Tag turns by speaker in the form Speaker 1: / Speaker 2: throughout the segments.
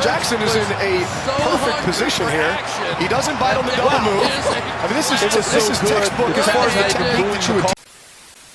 Speaker 1: Jackson is in a perfect position here. He doesn't bite on the double move. I mean, this is textbook as far as the technique that you would.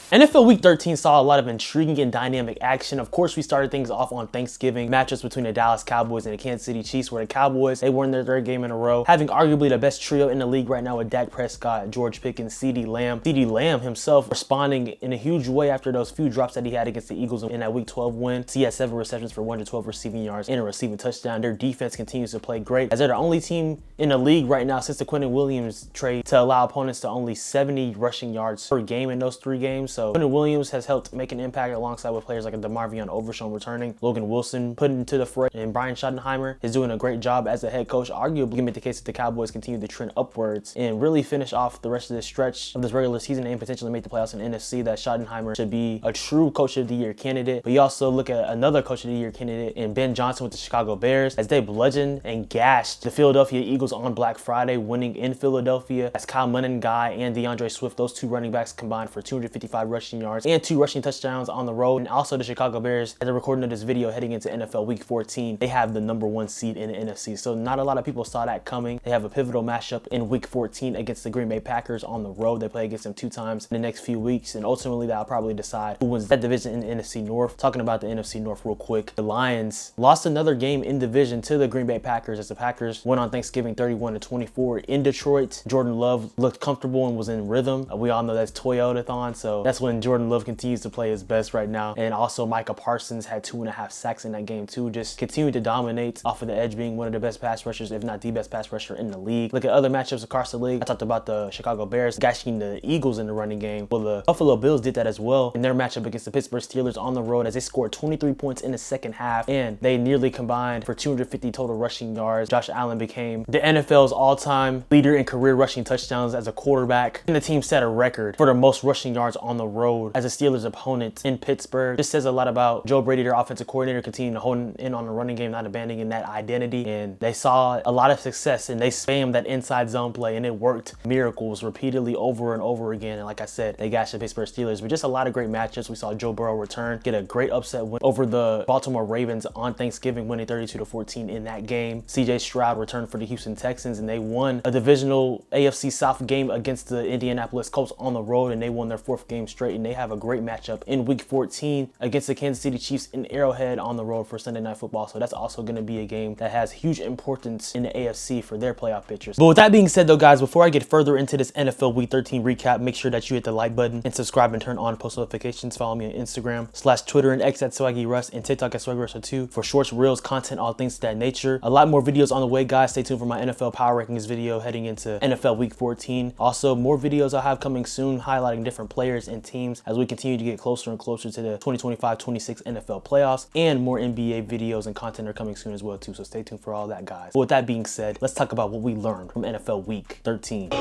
Speaker 2: NFL Week 13 saw a lot of intriguing and dynamic action. Of course, we started things off on Thanksgiving. Matchups between the Dallas Cowboys and the Kansas City Chiefs, where the Cowboys, they won their third game in a row, having arguably the best trio in the league right now with Dak Prescott, George Pickens, CeeDee Lamb. CeeDee Lamb himself responding in a huge way after those few drops that he had against the Eagles in that Week 12 win. So he had 7 receptions for 112 receiving yards and a receiving touchdown. Their defense continues to play great, as they're the only team in the league right now since the Quentin Williams trade to allow opponents to only 70 rushing yards per game in those 3 games. So Quentin Williams has helped make an impact alongside with players like DeMarvion Overshown returning, Logan Wilson put into the fray, and Brian Schottenheimer is doing a great job as a head coach. Arguably can make the case that the Cowboys continue to trend upwards and really finish off the rest of this stretch of this regular season and potentially make the playoffs in the NFC, that Schottenheimer should be a true Coach of the Year candidate. But you also look at another Coach of the Year candidate in Ben Johnson with the Chicago Bears, as they bludgeoned and gashed the Philadelphia Eagles on Black Friday, winning in Philadelphia, as Kyle Guy and DeAndre Swift, those 2 running backs, combined for 255 rushing yards and 2 rushing touchdowns on the road. And also the Chicago Bears, at the recording of this video heading into NFL Week 14, they have the #1 seed in the NFC. So not a lot of people saw that coming. They have a pivotal matchup in Week 14 against the Green Bay Packers on the road. They play against them 2 times in the next few weeks, and ultimately that'll probably decide who wins that division in the NFC North. Talking about the NFC North real quick, the Lions lost another game in division to the Green Bay Packers, as the Packers went on Thanksgiving 31-24 in Detroit. Jordan Love looked comfortable and was in rhythm. We all know that's Toyota-thon, so that's when Jordan Love continues to play his best right now. And also Micah Parsons had 2.5 sacks in that game too, just continuing to dominate off of the edge, being one of the best pass rushers, if not the best pass rusher in the league. Look at other matchups across the league. I talked about the Chicago Bears gashing the Eagles in the running game. Well, the Buffalo Bills did that as well in their matchup against the Pittsburgh Steelers on the road, as they scored 23 points in the second half, and they nearly combined for 250 total rushing yards. Josh Allen became the NFL's all-time leader in career rushing touchdowns as a quarterback, and the team set a record for the most rushing yards on the road as a Steelers opponent in Pittsburgh. This says a lot about Joe Brady, their offensive coordinator, continuing to hone in on the running game, not abandoning that identity. And they saw a lot of success, and they spammed that inside zone play, and it worked miracles repeatedly over and over again. And like I said, they gashed the Pittsburgh Steelers, but just a lot of great matchups. We saw Joe Burrow return, get a great upset win over the Baltimore Ravens on Thanksgiving, winning 32-14 in that game. CJ Stroud returned for the Houston Texans, and they won a divisional AFC South game against the Indianapolis Colts on the road, and they won their 4th game straight. And they have a great matchup in Week 14 against the Kansas City Chiefs in Arrowhead on the road for Sunday Night Football. So that's also going to be a game that has huge importance in the AFC for their playoff pictures. But with that being said though, guys, before I get further into this NFL Week 13 recap, make sure that you hit the like button and subscribe and turn on post notifications. Follow me on Instagram /Twitter and X at SwaggyRuss, and TikTok at SwaggyRuss2 for shorts, reels, content, all things to that nature. A lot more videos on the way, guys. Stay tuned for my NFL Power Rankings video heading into NFL Week 14. Also, more videos I'll have coming soon highlighting different players and teams as we continue to get closer and closer to the 2025-26 NFL playoffs, and more NBA videos and content are coming soon as well too, so stay tuned for all that, guys. But with that being said, let's talk about what we learned from NFL Week 13. Bitch,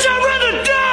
Speaker 2: I'd rather die!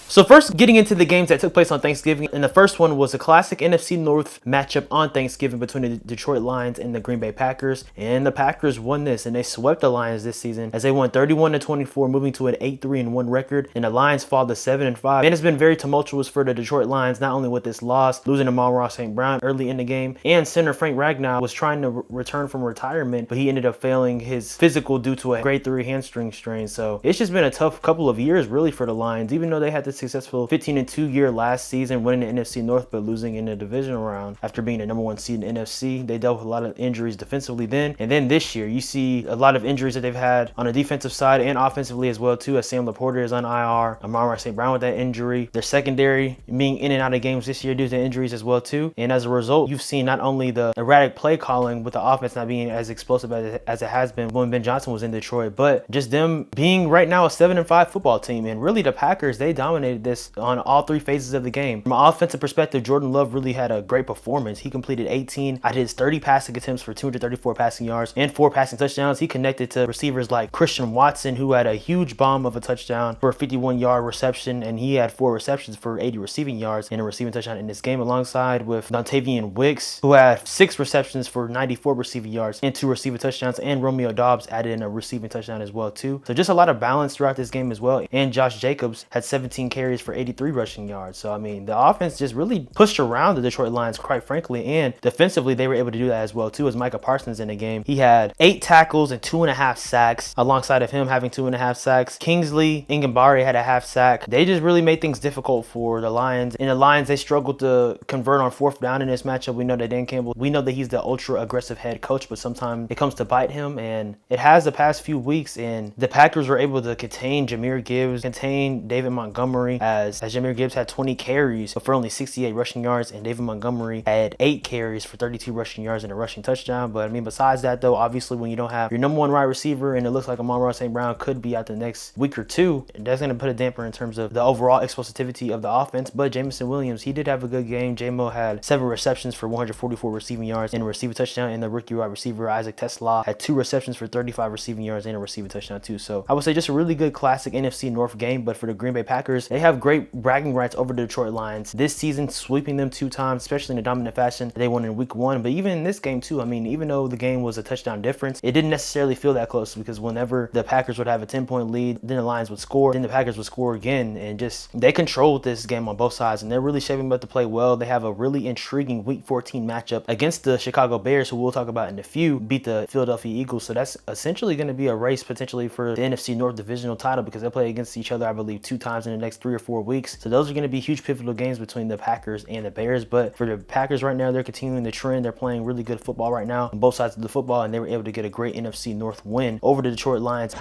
Speaker 2: So first, getting into the games that took place on Thanksgiving, and the first one was a classic NFC North matchup on Thanksgiving between the Detroit Lions and the Green Bay Packers, and the Packers won this, and they swept the Lions this season as they won 31-24, moving to an 8-3-1 record, and the Lions fall to 7-5. And it's been very tumultuous for the Detroit Lions, not only with this loss, losing to Amon-Ra St. Brown early in the game, and center Frank Ragnow was trying to return from retirement, but he ended up failing his physical due to a grade 3 hamstring strain. So it's just been a tough couple of years really for the Lions, even though they had this successful 15-2 year last season, winning the NFC North but losing in the divisional round after being the #1 seed in the NFC. They dealt with a lot of injuries defensively then, and then this year you see a lot of injuries that they've had on the defensive side and offensively as well too, as Sam Laporta is on IR, Amon-Ra St. Brown with that injury, their secondary being in and out of games this year due to injuries as well too. And as a result, you've seen not only the erratic play calling with the offense not being as explosive as it has been when Ben Johnson was in Detroit, but just them being right now a 7-5 football team. And really the Packers, they dominated this on all 3 phases of the game. From an offensive perspective, Jordan Love really had a great performance. He completed 18 out of his 30 passing attempts for 234 passing yards and 4 passing touchdowns. He connected to receivers like Christian Watson, who had a huge bomb of a touchdown for a 51-yard reception, and he had 4 receptions for 80 receiving yards and a receiving touchdown in this game, alongside with Dontavian Wicks, who had 6 receptions for 94 receiving yards and 2 receiving touchdowns, and Romeo Doubs added in a receiving touchdown as well too. So just a lot of balance throughout this game as well. And Josh Jacobs had 17 carries for 83 rushing yards. So, I mean, the offense just really pushed around the Detroit Lions, quite frankly, and defensively, they were able to do that as well, too, as Micah Parsons in the game. He had 8 tackles and 2.5 sacks, alongside of him having 2.5 sacks. Kingsley Ingambare had a half sack. They just really made things difficult for the Lions. And the Lions, they struggled to convert on 4th down in this matchup. We know that Dan Campbell, we know that he's the ultra aggressive head coach, but sometimes it comes to bite him, and it has the past few weeks. And the Packers were able to contain Jahmyr Gibbs, contain David Montgomery, as Jahmyr Gibbs had 20 carries but for only 68 rushing yards, and David Montgomery had 8 carries for 32 rushing yards and a rushing touchdown. But I mean, besides that though, obviously when you don't have your number 1 wide receiver and it looks like Amon-Ra St. Brown could be out the next week or two, that's going to put a damper in terms of the overall explosivity of the offense. But Jameson Williams, he did have a good game. J-Mo had 7 receptions for 144 receiving yards and a receiving touchdown, and the rookie wide receiver Isaac Tesla had 2 receptions for 35 receiving yards and a receiving touchdown too. So I would say just a really good classic NFC North game. But for the Green Bay Packers, they have great bragging rights over the Detroit Lions this season, sweeping them 2 times, especially in a dominant fashion. They won in week 1, but even in this game too, I mean, even though the game was a touchdown difference, it didn't necessarily feel that close, because whenever the Packers would have a 10-point lead, then the Lions would score, then the Packers would score again, and just they controlled this game on both sides, and they're really shaping up to play well. They have a really intriguing week 14 matchup against the Chicago Bears, who we'll talk about in a few, beat the Philadelphia Eagles. So that's essentially going to be a race potentially for the NFC North divisional title, because they play against each other, I believe, 2 times in the next 3 or 4 weeks. So those are going to be huge pivotal games between the Packers and the Bears. But for the Packers right now, they're continuing the trend. They're playing really good football right now on both sides of the football, and they were able to get a great NFC North win over the Detroit Lions.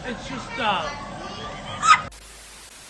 Speaker 3: It's just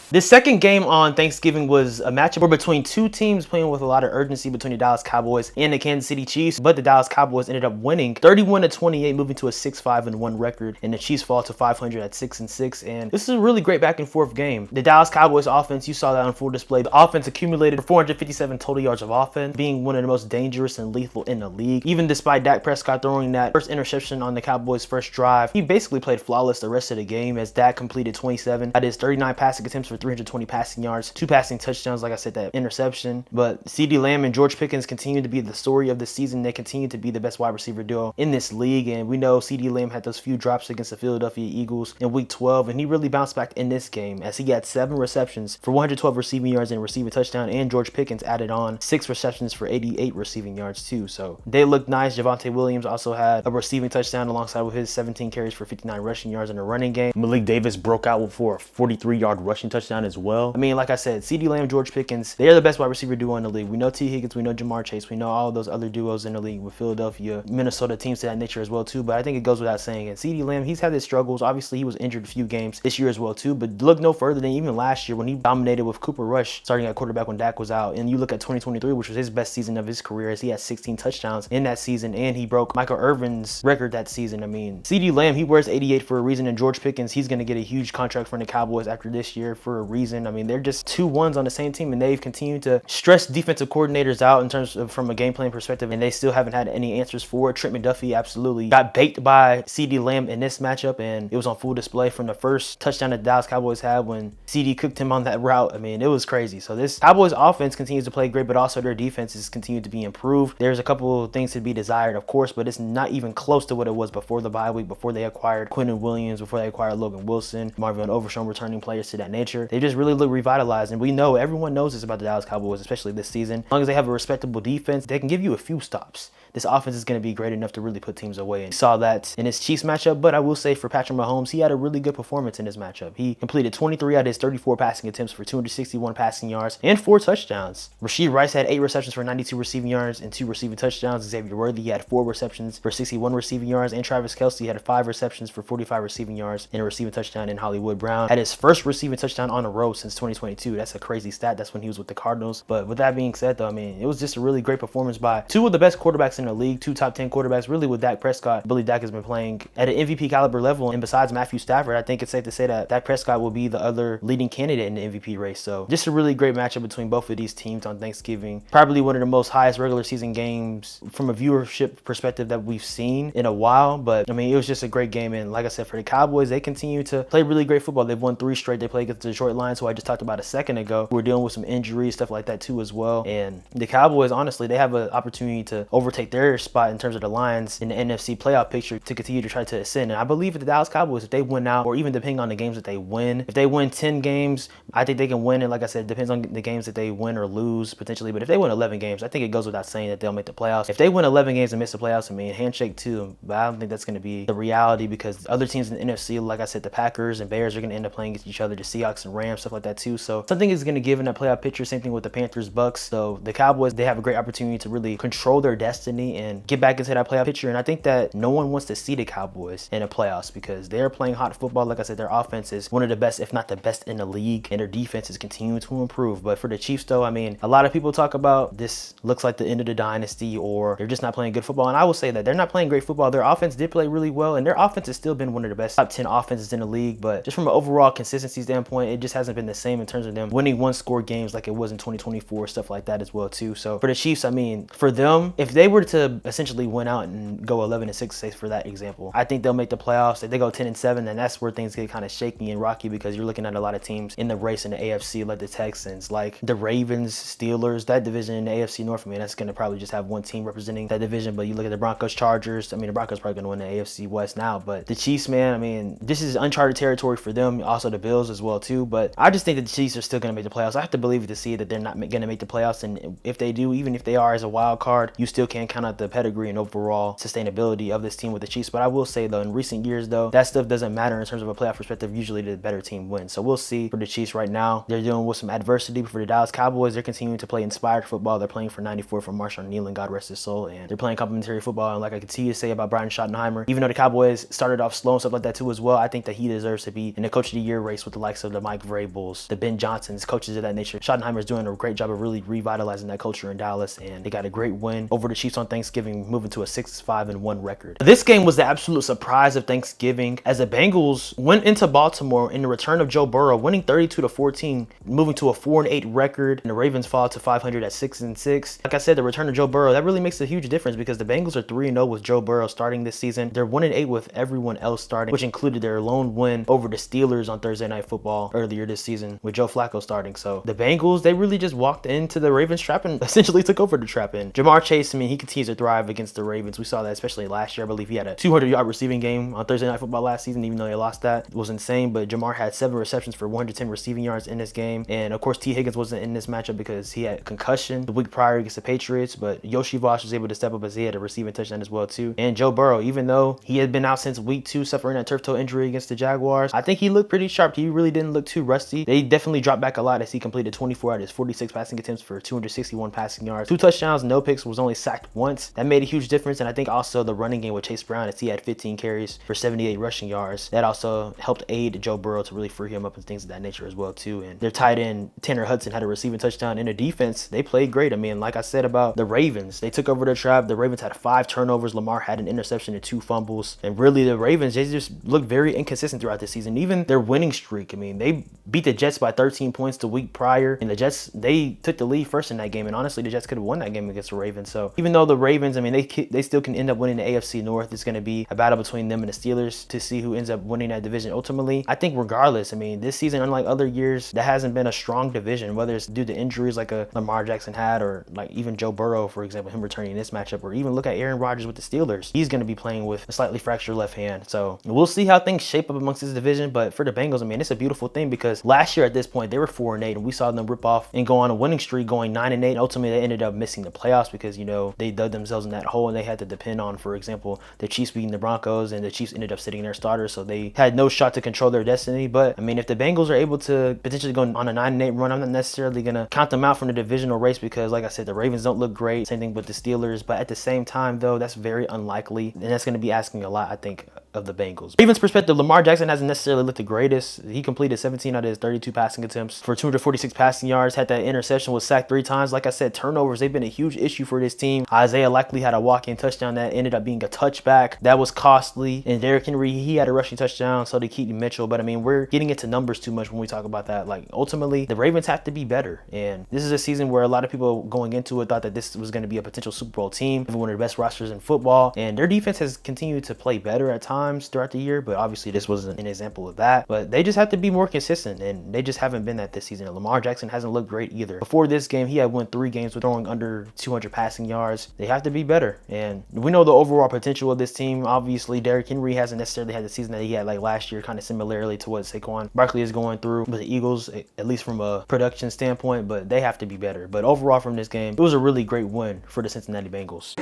Speaker 2: This second game on Thanksgiving was a matchup between 2 teams playing with a lot of urgency, between the Dallas Cowboys and the Kansas City Chiefs, but the Dallas Cowboys ended up winning 31-28, moving to a 6-5-1 record, and the Chiefs fall to 500 at 6-6. And this is a really great back and forth game. The Dallas Cowboys offense, you saw that on full display. The offense accumulated 457 total yards of offense, being one of the most dangerous and lethal in the league. Even despite Dak Prescott throwing that first interception on the Cowboys' first drive, he basically played flawless the rest of the game, as Dak completed 27 out of his 39 passing attempts for 320 passing yards, 2 passing touchdowns, like I said, that interception. But CeeDee Lamb and George Pickens continue to be the story of the season. They continue to be the best wide receiver duo in this league, and we know CeeDee Lamb had those few drops against the Philadelphia Eagles in week 12, and he really bounced back in this game, as he had 7 receptions for 112 receiving yards and a receiving touchdown, and George Pickens added on 6 receptions for 88 receiving yards too. So they looked nice. Javonte Williams also had a receiving touchdown alongside with his 17 carries for 59 rushing yards in a running game. Malik Davis broke out for a 43-yard rushing touchdown as well. I mean, like I said, CeeDee Lamb, George Pickens, they are the best wide receiver duo in the league. We know T. Higgins, we know Jamar Chase, we know all of those other duos in the league with Philadelphia, Minnesota, teams to that nature as well too. But I think it goes without saying. And CeeDee Lamb, he's had his struggles. Obviously, he was injured a few games this year as well too. But look no further than even last year when he dominated with Cooper Rush starting at quarterback when Dak was out. And you look at 2023, which was his best season of his career, as he had 16 touchdowns in that season, and he broke Michael Irvin's record that season. I mean, CeeDee Lamb, he wears 88 for a reason, and George Pickens, he's going to get a huge contract from the Cowboys after this year for a reason. I mean, they're just 2-1s on the same team, and they've continued to stress defensive coordinators out in terms of from a game plan perspective, and they still haven't had any answers for it. Trent McDuffie absolutely got baked by CeeDee Lamb in this matchup, and it was on full display from the first touchdown that the Dallas Cowboys had when CeeDee cooked him on that route. I mean, it was crazy. So this Cowboys offense continues to play great, but also their defenses continue to be improved. There's a couple of things to be desired, of course, but it's not even close to what it was before the bye week, before they acquired Quentin Williams, before they acquired Logan Wilson, Marvin Overshown, returning players to that nature. They just really look revitalized, and we know, everyone knows this about the Dallas Cowboys, especially this season. As long as they have a respectable defense, they can give you a few stops. This offense is going to be great enough to really put teams away. And saw that in his Chiefs matchup, but I will say for Patrick Mahomes, he had a really good performance in this matchup. He completed 23 out of his 34 passing attempts for 261 passing yards and 4 touchdowns. Rashee Rice had 8 receptions for 92 receiving yards and 2 receiving touchdowns. Xavier Worthy had 4 receptions for 61 receiving yards, and Travis Kelce had 5 receptions for 45 receiving yards and a receiving touchdown. And Hollywood Brown had his first receiving touchdown on the road since 2022. That's a crazy stat. That's when he was with the Cardinals. But with that being said, though, I mean, it was just a really great performance by 2 of the best quarterbacks in the league, 2 top 10 quarterbacks, really, with Dak Prescott. I believe Dak has been playing at an MVP caliber level, and besides Matthew Stafford, I think it's safe to say that Dak Prescott will be the other leading candidate in the MVP race. So just a really great matchup between both of these teams on Thanksgiving. Probably one of the most highest regular season games from a viewership perspective that we've seen in a while. But I mean, it was just a great game, and like I said, for the Cowboys, they continue to play really great football. They've won 3 straight. They play against the Detroit Detroit Lions, who I just talked about a second ago, who are dealing with some injuries, stuff like that too as well. And the Cowboys, honestly, they have an opportunity to overtake their spot in terms of the Lions in the NFC playoff picture to continue to try to ascend. And I believe that the Dallas Cowboys, if they win out, or even depending on the games that they win, if they win 10 games, I think they can win. And like I said, it depends on the games that they win or lose potentially. But if they win 11 games, I think it goes without saying that they'll make the playoffs. If they win 11 games and miss the playoffs, I mean, handshake to them. But I don't think that's going to be the reality, because other teams in the NFC, like I said, the Packers and Bears are going to end up playing against each other, the Seahawks and Rams, stuff like that too. So something is going to give in that playoff picture. Same thing with the Panthers, Bucs. So the Cowboys, they have a great opportunity to really control their destiny and get back into that playoff picture. And I think that no one wants to see the Cowboys in the playoffs, because they're playing hot football. Like I said, their offense is one of the best, if not the best in the league, and their defense is continuing to improve. But for the Chiefs though, I mean, a lot of people talk about this looks like the end of the dynasty, or they're just not playing good football. And I will say that they're not playing great football. Their offense did play really well, and their offense has still been one of the best top 10 offenses in the league. But just from an overall consistency standpoint, it just hasn't been the same in terms of them winning one-score games like it was in 2024, stuff like that as well too. So for the Chiefs, I mean, for them, if they were to essentially win out and go 11-6, say for that example, I think they'll make the playoffs. If they go 10-7, then that's where things get kind of shaky and rocky, because you're looking at a lot of teams in the race in the AFC, like the Texans, like the Ravens, Steelers, that division in the AFC North. I mean, that's going to probably just have one team representing that division. But you look at the Broncos, Chargers. I mean, the Broncos probably going to win the AFC West now. But the Chiefs, man, I mean, this is uncharted territory for them. Also the Bills as well too. But I just think that the Chiefs are still going to make the playoffs. I have to believe it to see that they're not going to make the playoffs. And if they do, even if they are as a wild card, you still can't count out the pedigree and overall sustainability of this team with the Chiefs. But I will say though, in recent years though, that stuff doesn't matter in terms of a playoff perspective. Usually the better team wins. So we'll see for the Chiefs right now. They're dealing with some adversity. For the Dallas Cowboys, they're continuing to play inspired football. They're playing for 94 from Marshawn Nealon, God rest his soul. And they're playing complementary football. And like I continue to say about Brian Schottenheimer, even though the Cowboys started off slow and stuff like that too as well, I think that he deserves to be in the Coach of the Year race with the likes of the Mike Vrabels, the Ben Johnsons, coaches of that nature. Schottenheimer is doing a great job of really revitalizing that culture in Dallas, and they got a great win over the Chiefs on Thanksgiving, moving to a 6-5-1 record. This game was the absolute surprise of Thanksgiving, as the Bengals went into Baltimore in the return of Joe Burrow, winning 32-14, moving to a 4-8 record, and the Ravens fall to 500 at 6-6. Like I said, the return of Joe Burrow, that really makes a huge difference, because the Bengals are 3-0 with Joe Burrow starting this season. They're 1-8 with everyone else starting, which included their lone win over the Steelers on Thursday Night Football earlier this season with Joe Flacco starting. So the Bengals, they really just walked into the Ravens trap and essentially took over the trap. And Jamar Chase, I mean, he continues to thrive against the Ravens. We saw that especially last year. I believe he had a 200-yard receiving game on Thursday Night Football last season, even though they lost that. It was insane. But Jamar had 7 receptions for 110 receiving yards in this game. And of course, T. Higgins wasn't in this matchup because he had concussion the week prior against the Patriots. But Yoshi Voss was able to step up as he had a receiving touchdown as well too. And Joe Burrow, even though he had been out since week 2 suffering a turf toe injury against the Jaguars, I think he looked pretty sharp. He really didn't look too rusty. They definitely dropped back a lot as he completed 24 out of his 46 passing attempts for 261 passing yards, 2 touchdowns, no picks, was only sacked once. That made a huge difference. And I think also the running game with Chase Brown, as he had 15 carries for 78 rushing yards, that also helped aid Joe Burrow to really free him up and things of that nature as well too. And their tight end Tanner Hudson had a receiving touchdown. In the defense, they played great. I mean, like I said about the Ravens, they took over the trap. The Ravens had 5 turnovers. Lamar had an interception and 2 fumbles. And really the Ravens, they just looked very inconsistent throughout the season. Even their winning streak, I mean, they beat the Jets by 13 points the week prior, and the Jets, they took the lead first in that game. And honestly, the Jets could have won that game against the Ravens. So even though the Ravens, I mean, they still can end up winning the AFC North. It's going to be a battle between them and the Steelers to see who ends up winning that division ultimately. I think regardless, I mean, this season, unlike other years, that hasn't been a strong division, whether it's due to injuries like a Lamar Jackson had, or like even Joe Burrow, for example, him returning this matchup, or even look at Aaron Rodgers with the Steelers. He's going to be playing with a slightly fractured left hand. So we'll see how things shape up amongst this division. But for the Bengals, I mean, it's a beautiful thing, because last year at this point, they were 4-8, and we saw them rip off and go on a winning streak, going 9-8. Ultimately, they ended up missing the playoffs because, you know, they dug themselves in that hole, and they had to depend on, for example, the Chiefs beating the Broncos, and the Chiefs ended up sitting their starters, so they had no shot to control their destiny. But I mean, if the Bengals are able to potentially go on a 9-8 run, I'm not necessarily gonna count them out from the divisional race, because like I said, the Ravens don't look great. Same thing with the Steelers. But at the same time though, that's very unlikely, and that's going to be asking a lot, I think, of the Bengals. Ravens perspective, Lamar Jackson hasn't necessarily looked the greatest. He completed 17 out of his 32 passing attempts for 246 passing yards, had that interception, was sacked 3 times. Like I said, turnovers, they've been a huge issue for this team. Isaiah likely had a walk-in touchdown that ended up being a touchback. That was costly. And Derrick Henry, he had a rushing touchdown, so did Keaton Mitchell. But I mean, we're getting into numbers too much when we talk about that. Like, ultimately, the Ravens have to be better. And this is a season where a lot of people going into it thought that this was going to be a potential Super Bowl team, one of the best rosters in football. And their defense has continued to play better at times. times throughout the year, but obviously this wasn't an example of that. But they just have to be more consistent, and they just haven't been that this season. Lamar Jackson hasn't looked great either. Before this game, he had won 3 games with throwing under 200 passing yards. They have to be better, and we know the overall potential of this team. Obviously, Derrick Henry hasn't necessarily had the season that he had like last year, kind of similarly to what Saquon Barkley is going through with the Eagles, at least from a production standpoint, but they have to be better. But overall from this game, it was a really great win for the Cincinnati Bengals.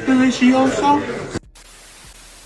Speaker 3: Delicioso.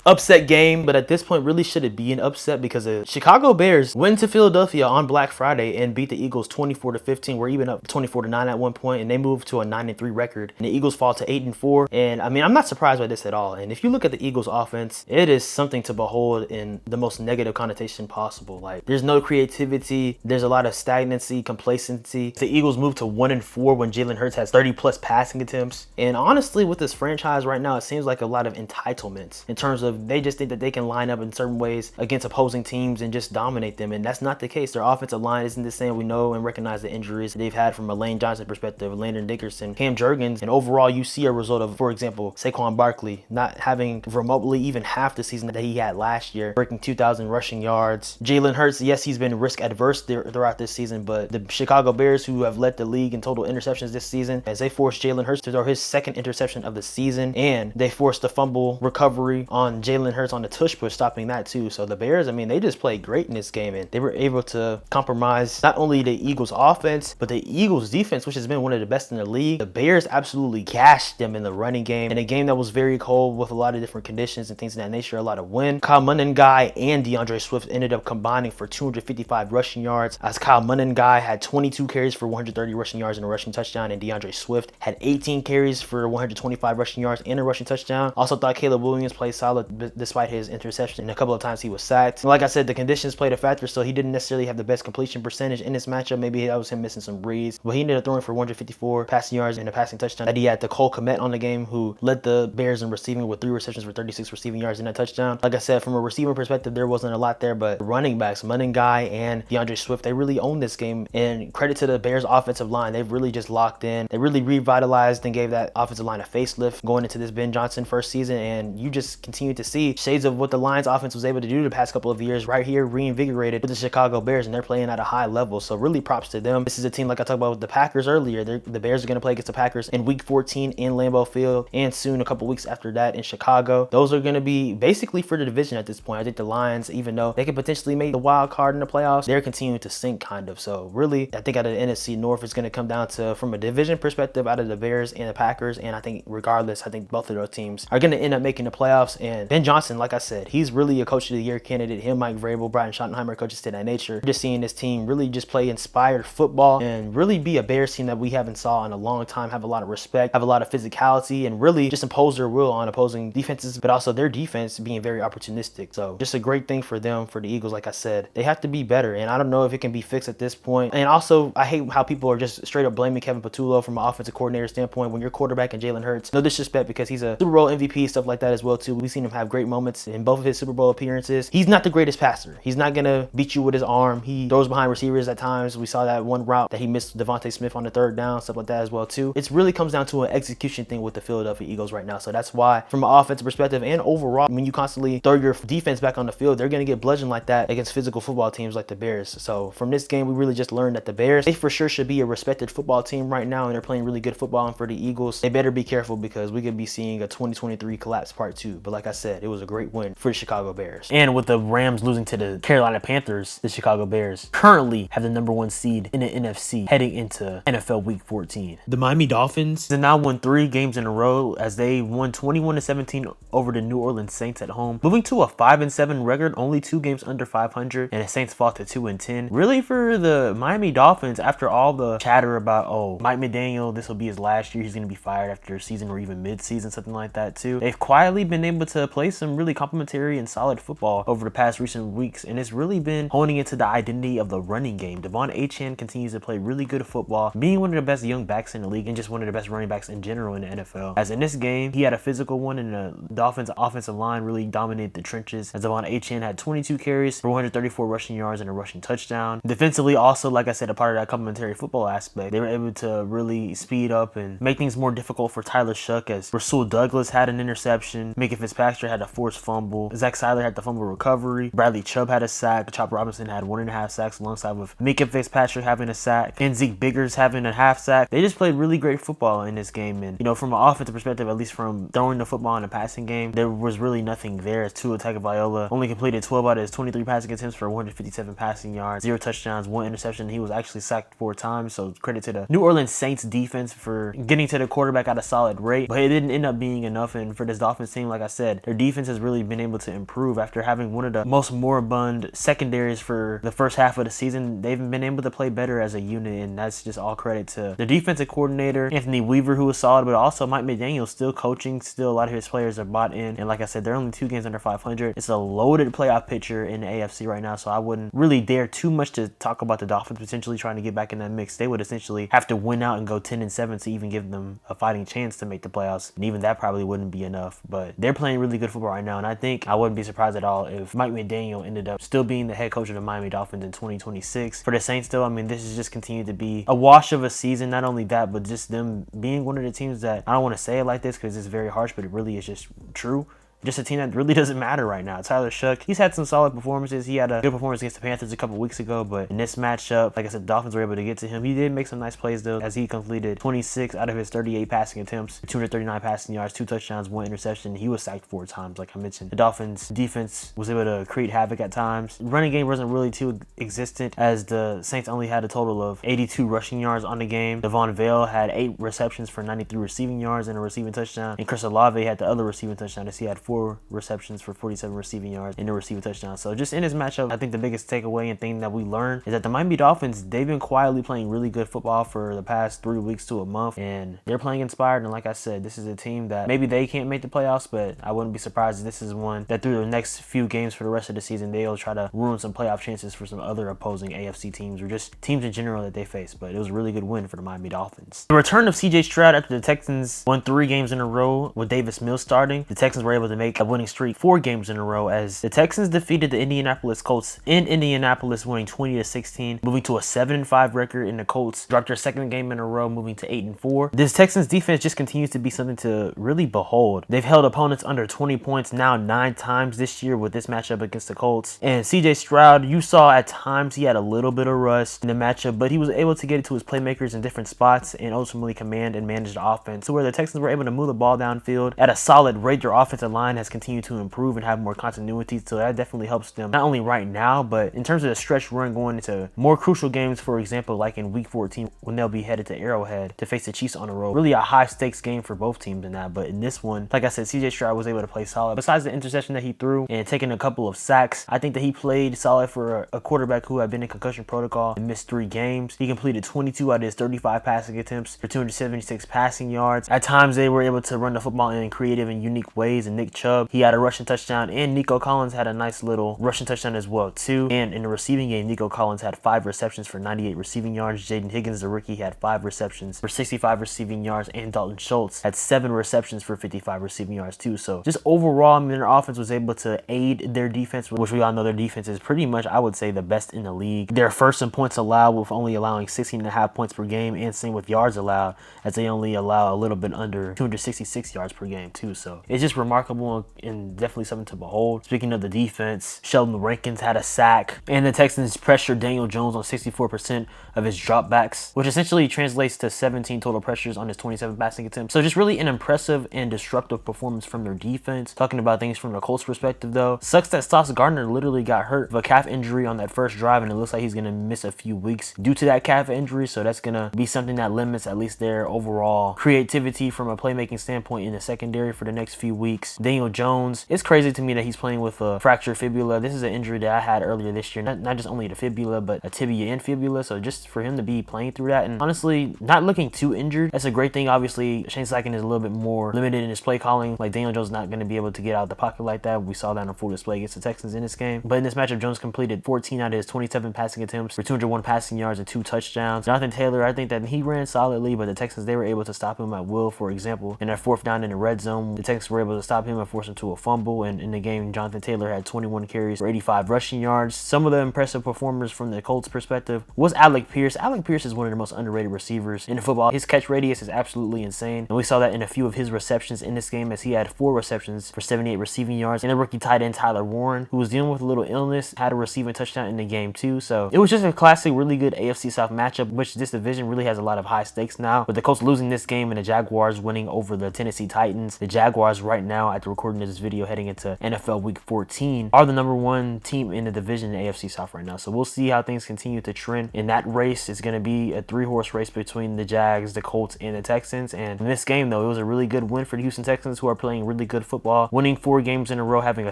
Speaker 2: Upset game, but at this point really should it be an upset because the Chicago Bears went to Philadelphia on Black Friday and beat the Eagles 24-15. We're even up 24-9 at one point, and they moved to a 9-3 record, and the Eagles fall to 8-4. And I mean, I'm not surprised by this at all. And if you look at the Eagles offense, it is something to behold in the most negative connotation possible. Like, there's no creativity, there's a lot of stagnancy, complacency. The Eagles moved to 1-4 when Jalen Hurts has 30+ passing attempts. And honestly, with this franchise right now, it seems like a lot of entitlements in terms of they just think that they can line up in certain ways against opposing teams and just dominate them, and that's not the case. Their offensive line isn't the same. We know and recognize the injuries they've had from a Lane Johnson perspective, Landon Dickerson, Cam Jurgens, and overall you see a result of, for example, Saquon Barkley not having remotely even half the season that he had last year, breaking 2,000 rushing yards. Jalen Hurts, yes, he's been risk adverse throughout this season, but the Chicago Bears, who have led the league in total interceptions this season, as they forced Jalen Hurts to throw his 2nd interception of the season, and they forced the fumble recovery on Jalen Hurts on the tush push, stopping that too. So the Bears, I mean, they just played great in this game, and they were able to compromise not only the Eagles offense, but the Eagles defense, which has been one of the best in the league. The Bears absolutely gashed them in the running game, in a game that was very cold with a lot of different conditions and things of that nature, a lot of wind. Kyle Monangai and DeAndre Swift ended up combining for 255 rushing yards, as Kyle Monangai had 22 carries for 130 rushing yards and a rushing touchdown, and DeAndre Swift had 18 carries for 125 rushing yards and a rushing touchdown. Also thought Caleb Williams played solid despite his interception, and a couple of times he was sacked. And like I said, the conditions played a factor, so he didn't necessarily have the best completion percentage in this matchup. Maybe that was him missing some reads, but he ended up throwing for 154 passing yards and a passing touchdown. That he had the Cole Kmet on the game, who led the Bears in receiving with 3 receptions for 36 receiving yards and a touchdown. Like I said, from a receiving perspective, there wasn't a lot there, but running backs, Monangai and DeAndre Swift, they really owned this game, and credit to the Bears offensive line. They've really just locked in. They really revitalized and gave that offensive line a facelift going into this Ben Johnson first season, and you just continue to see shades of what the Lions offense was able to do the past couple of years right here reinvigorated with the Chicago Bears, and they're playing at a high level, so really props to them. This is a team, like I talked about with the Packers earlier, the Bears are going to play against the Packers in week 14 in Lambeau Field, and soon a couple weeks after that in Chicago. Those are going to be basically for the division at this point. I think the Lions, even though they could potentially make the wild card in the playoffs, they're continuing to sink kind of. So really, I think out of the NFC North, it's going to come down to, from a division perspective, out of the Bears and the Packers, and I think regardless, I think both of those teams are going to end up making the playoffs. And Ben Johnson, like I said, he's really a coach of the year candidate. Him, Mike Vrabel, Brian Schottenheimer, coaches to that nature. Just seeing this team really just play inspired football and really be a Bears team that we haven't saw in a long time, have a lot of respect, have a lot of physicality, and really just impose their will on opposing defenses, but also their defense being very opportunistic. So just a great thing for them. For the Eagles, like I said, they have to be better, and I don't know if it can be fixed at this point. And also, I hate how people are just straight up blaming Kevin Patullo from an offensive coordinator standpoint when your quarterback and Jalen Hurts. No disrespect, because he's a Super Bowl MVP, stuff like that as well too. We've seen him have great moments in both of his Super Bowl appearances. He's not the greatest passer. He's not gonna beat you with his arm. He throws behind receivers at times. We saw that one route that he missed Devontae Smith on the 3rd down, stuff like that as well too. It really comes down to an execution thing with the Philadelphia Eagles right now. So that's why, from an offensive perspective and overall, when you constantly throw your defense back on the field, they're gonna get bludgeoned like that against physical football teams like the Bears. So from this game, we really just learned that the Bears, they for sure should be a respected football team right now, and they're playing really good football. And for the Eagles, they better be careful, because we could be seeing a 2023 collapse part 2. But like I said, it was a great win for the Chicago Bears. And with the Rams losing to the Carolina Panthers, the Chicago Bears currently have the #1 seed in the NFC heading into NFL Week 14. The Miami Dolphins have now won 3 games in a row, as they won 21-17 over the New Orleans Saints at home, moving to a 5-7 record, only 2 games under 500, and the Saints fall to 2-10. Really, for the Miami Dolphins, after all the chatter about, oh, Mike McDaniel, this will be his last year, he's going to be fired after a season or even mid-season, something like that too, they've quietly been able to play some really complimentary and solid football over the past recent weeks, and it's really been honing into the identity of the running game. Devon Achane continues to play really good football, being one of the best young backs in the league and just one of the best running backs in general in the NFL. As in this game, he had a physical one, and the Dolphins offensive line really dominated the trenches, as Devon Achane had 22 carries for 134 rushing yards and a rushing touchdown. Defensively, also, like I said, a part of that complementary football aspect, they were able to really speed up and make things more difficult for Tyler Shuck, as Rasul Douglas had an interception, Minkah Fitzpatrick Baxter had a forced fumble. Zach Seiler had the fumble recovery. Bradley Chubb had a sack. Chop Robinson had 1.5 sacks alongside with Mika Fitzpatrick having a sack and Zeke Biggers having a half sack. They just played really great football in this game. And, you know, from an offensive perspective, at least from throwing the football in the passing game, there was really nothing there. As Tua Tagovailoa only completed 12 out of his 23 passing attempts for 157 passing yards, 0 touchdowns, 1 interception. He was actually sacked 4 times. So credit to the New Orleans Saints defense for getting to the quarterback at a solid rate. But it didn't end up being enough. And for this Dolphins team, like I said, their defense has really been able to improve after having one of the most moribund secondaries for the first half of the season. They've been able to play better as a unit, and that's just all credit to the defensive coordinator, Anthony Weaver, who was solid, but also Mike McDaniel still coaching. Still, a lot of his players are bought in. And like I said, they're only 2 games under 500. It's a loaded playoff picture in the AFC right now, so I wouldn't really dare too much to talk about the Dolphins potentially trying to get back in that mix. They would essentially have to win out and go 10-7 to even give them a fighting chance to make the playoffs, and even that probably wouldn't be enough. But they're playing really good football right now, and I think I wouldn't be surprised at all if Mike McDaniel ended up still being the head coach of the Miami Dolphins in 2026. For the Saints, though, I mean, this has just continued to be a wash of a season. Not only that, but just them being one of the teams that, I don't want to say it like this because it's very harsh, but it really is just true. Just a team that really doesn't matter right now. Tyler Shuck, he's had some solid performances. He had a good performance against the Panthers a couple weeks ago, but in this matchup, like I said, the Dolphins were able to get to him. He did make some nice plays, though, as he completed 26 out of his 38 passing attempts, 239 passing yards, 2 touchdowns, 1 interception. He was sacked 4 times, like I mentioned. The Dolphins defense was able to create havoc at times. Running game wasn't really too existent, as the Saints only had a total of 82 rushing yards on the game. Devon Vale had 8 receptions for 93 receiving yards and a receiving touchdown, and Chris Olave had the other receiving touchdown, as he had 4 receptions for 47 receiving yards and a receiving touchdown. So just in this matchup, I think the biggest takeaway and thing that we learned is that the Miami Dolphins, they've been quietly playing really good football for the past 3 weeks to a month, and they're playing inspired. And like I said, this is a team that maybe they can't make the playoffs, but I wouldn't be surprised if this is one that through the next few games for the rest of the season, they'll try to ruin some playoff chances for some other opposing AFC teams or just teams in general that they face. But it was a really good win for the Miami Dolphins. The return of CJ Stroud after the Texans won 3 games in a row with Davis Mills starting. The Texans were able to make a winning streak 4 games in a row as the Texans defeated the Indianapolis Colts in Indianapolis, winning 20-16, moving to a 7-5 record. In the Colts dropped their 2nd game in a row, moving to 8-4. This Texans defense just continues to be something to really behold. They've held opponents under 20 points now 9 times this year with this matchup against the Colts. And CJ Stroud, you saw at times he had a little bit of rust in the matchup, but he was able to get it to his playmakers in different spots and ultimately command and manage the offense to where the Texans were able to move the ball downfield at a solid rate. Their offensive line has continued to improve and have more continuity, so that definitely helps them not only right now, but in terms of the stretch run going into more crucial games, for example, like in week 14 when they'll be headed to Arrowhead to face the Chiefs on the road. Really a high stakes game for both teams in that, but in this one, like I said, CJ Stroud was able to play solid. Besides the interception that he threw and taking a couple of sacks, I think that he played solid for a quarterback who had been in concussion protocol and missed 3 games. He completed 22 out of his 35 passing attempts for 276 passing yards. At times they were able to run the football in creative and unique ways, and Nick Chubb, he had a rushing touchdown, and Nico Collins had a nice little rushing touchdown as well too. And in the receiving game, Nico Collins had 5 receptions for 98 receiving yards. Jaden Higgins, the rookie, had 5 receptions for 65 receiving yards, and Dalton Schultz had 7 receptions for 55 receiving yards too. So just overall, I mean, their offense was able to aid their defense, which we all know their defense is pretty much, I would say, the best in the league. They're first in points allowed, with only allowing 16.5 points per game, and same with yards allowed, as they only allow a little bit under 266 yards per game too. So it's just remarkable and definitely something to behold. Speaking of the defense, Sheldon Rankins had a sack, and the Texans pressured Daniel Jones on 64% of his dropbacks, which essentially translates to 17 total pressures on his 27 passing attempts. So just really an impressive and disruptive performance from their defense. Talking about things from the Colts perspective, though, sucks that Sauce Gardner literally got hurt with a calf injury on that first drive, and it looks like he's going to miss a few weeks due to that calf injury. So that's going to be something that limits at least their overall creativity from a playmaking standpoint in the secondary for the next few weeks. Daniel Jones, it's crazy to me that he's playing with a fractured fibula. This is an injury that I had earlier this year, not just only the fibula, but a tibia and fibula. So just for him to be playing through that and honestly not looking too injured, that's a great thing. Obviously, Shane Steichen is a little bit more limited in his play calling. Like, Daniel Jones not going to be able to get out of the pocket like that. We saw that on full display against the Texans in this game. But in this matchup, Jones completed 14 out of his 27 passing attempts for 201 passing yards and 2 touchdowns. Jonathan Taylor, I think that he ran solidly, but the Texans, they were able to stop him at will. For example, in that 4th down in the red zone, the Texans were able to stop him him and forced him to a fumble. And in the game, Jonathan Taylor had 21 carries for 85 rushing yards. Some of the impressive performers from the Colts perspective was Alec Pierce. Alec Pierce is one of the most underrated receivers in football. His catch radius is absolutely insane, and we saw that in a few of his receptions in this game, as he had 4 receptions for 78 receiving yards. And the rookie tight end Tyler Warren, who was dealing with a little illness, had a receiving touchdown in the game too. So it was just a classic, really good AFC South matchup, which this division really has a lot of high stakes now. With the Colts losing this game and the Jaguars winning over the Tennessee Titans, the Jaguars right now, at the recording of this video heading into NFL Week 14, are the #1 team in the division in the AFC South right now. So we'll see how things continue to trend in that race. It's going to be a 3-horse race between the Jags, the Colts, and the Texans. And in this game, though, it was a really good win for the Houston Texans, who are playing really good football, winning 4 games in a row, having a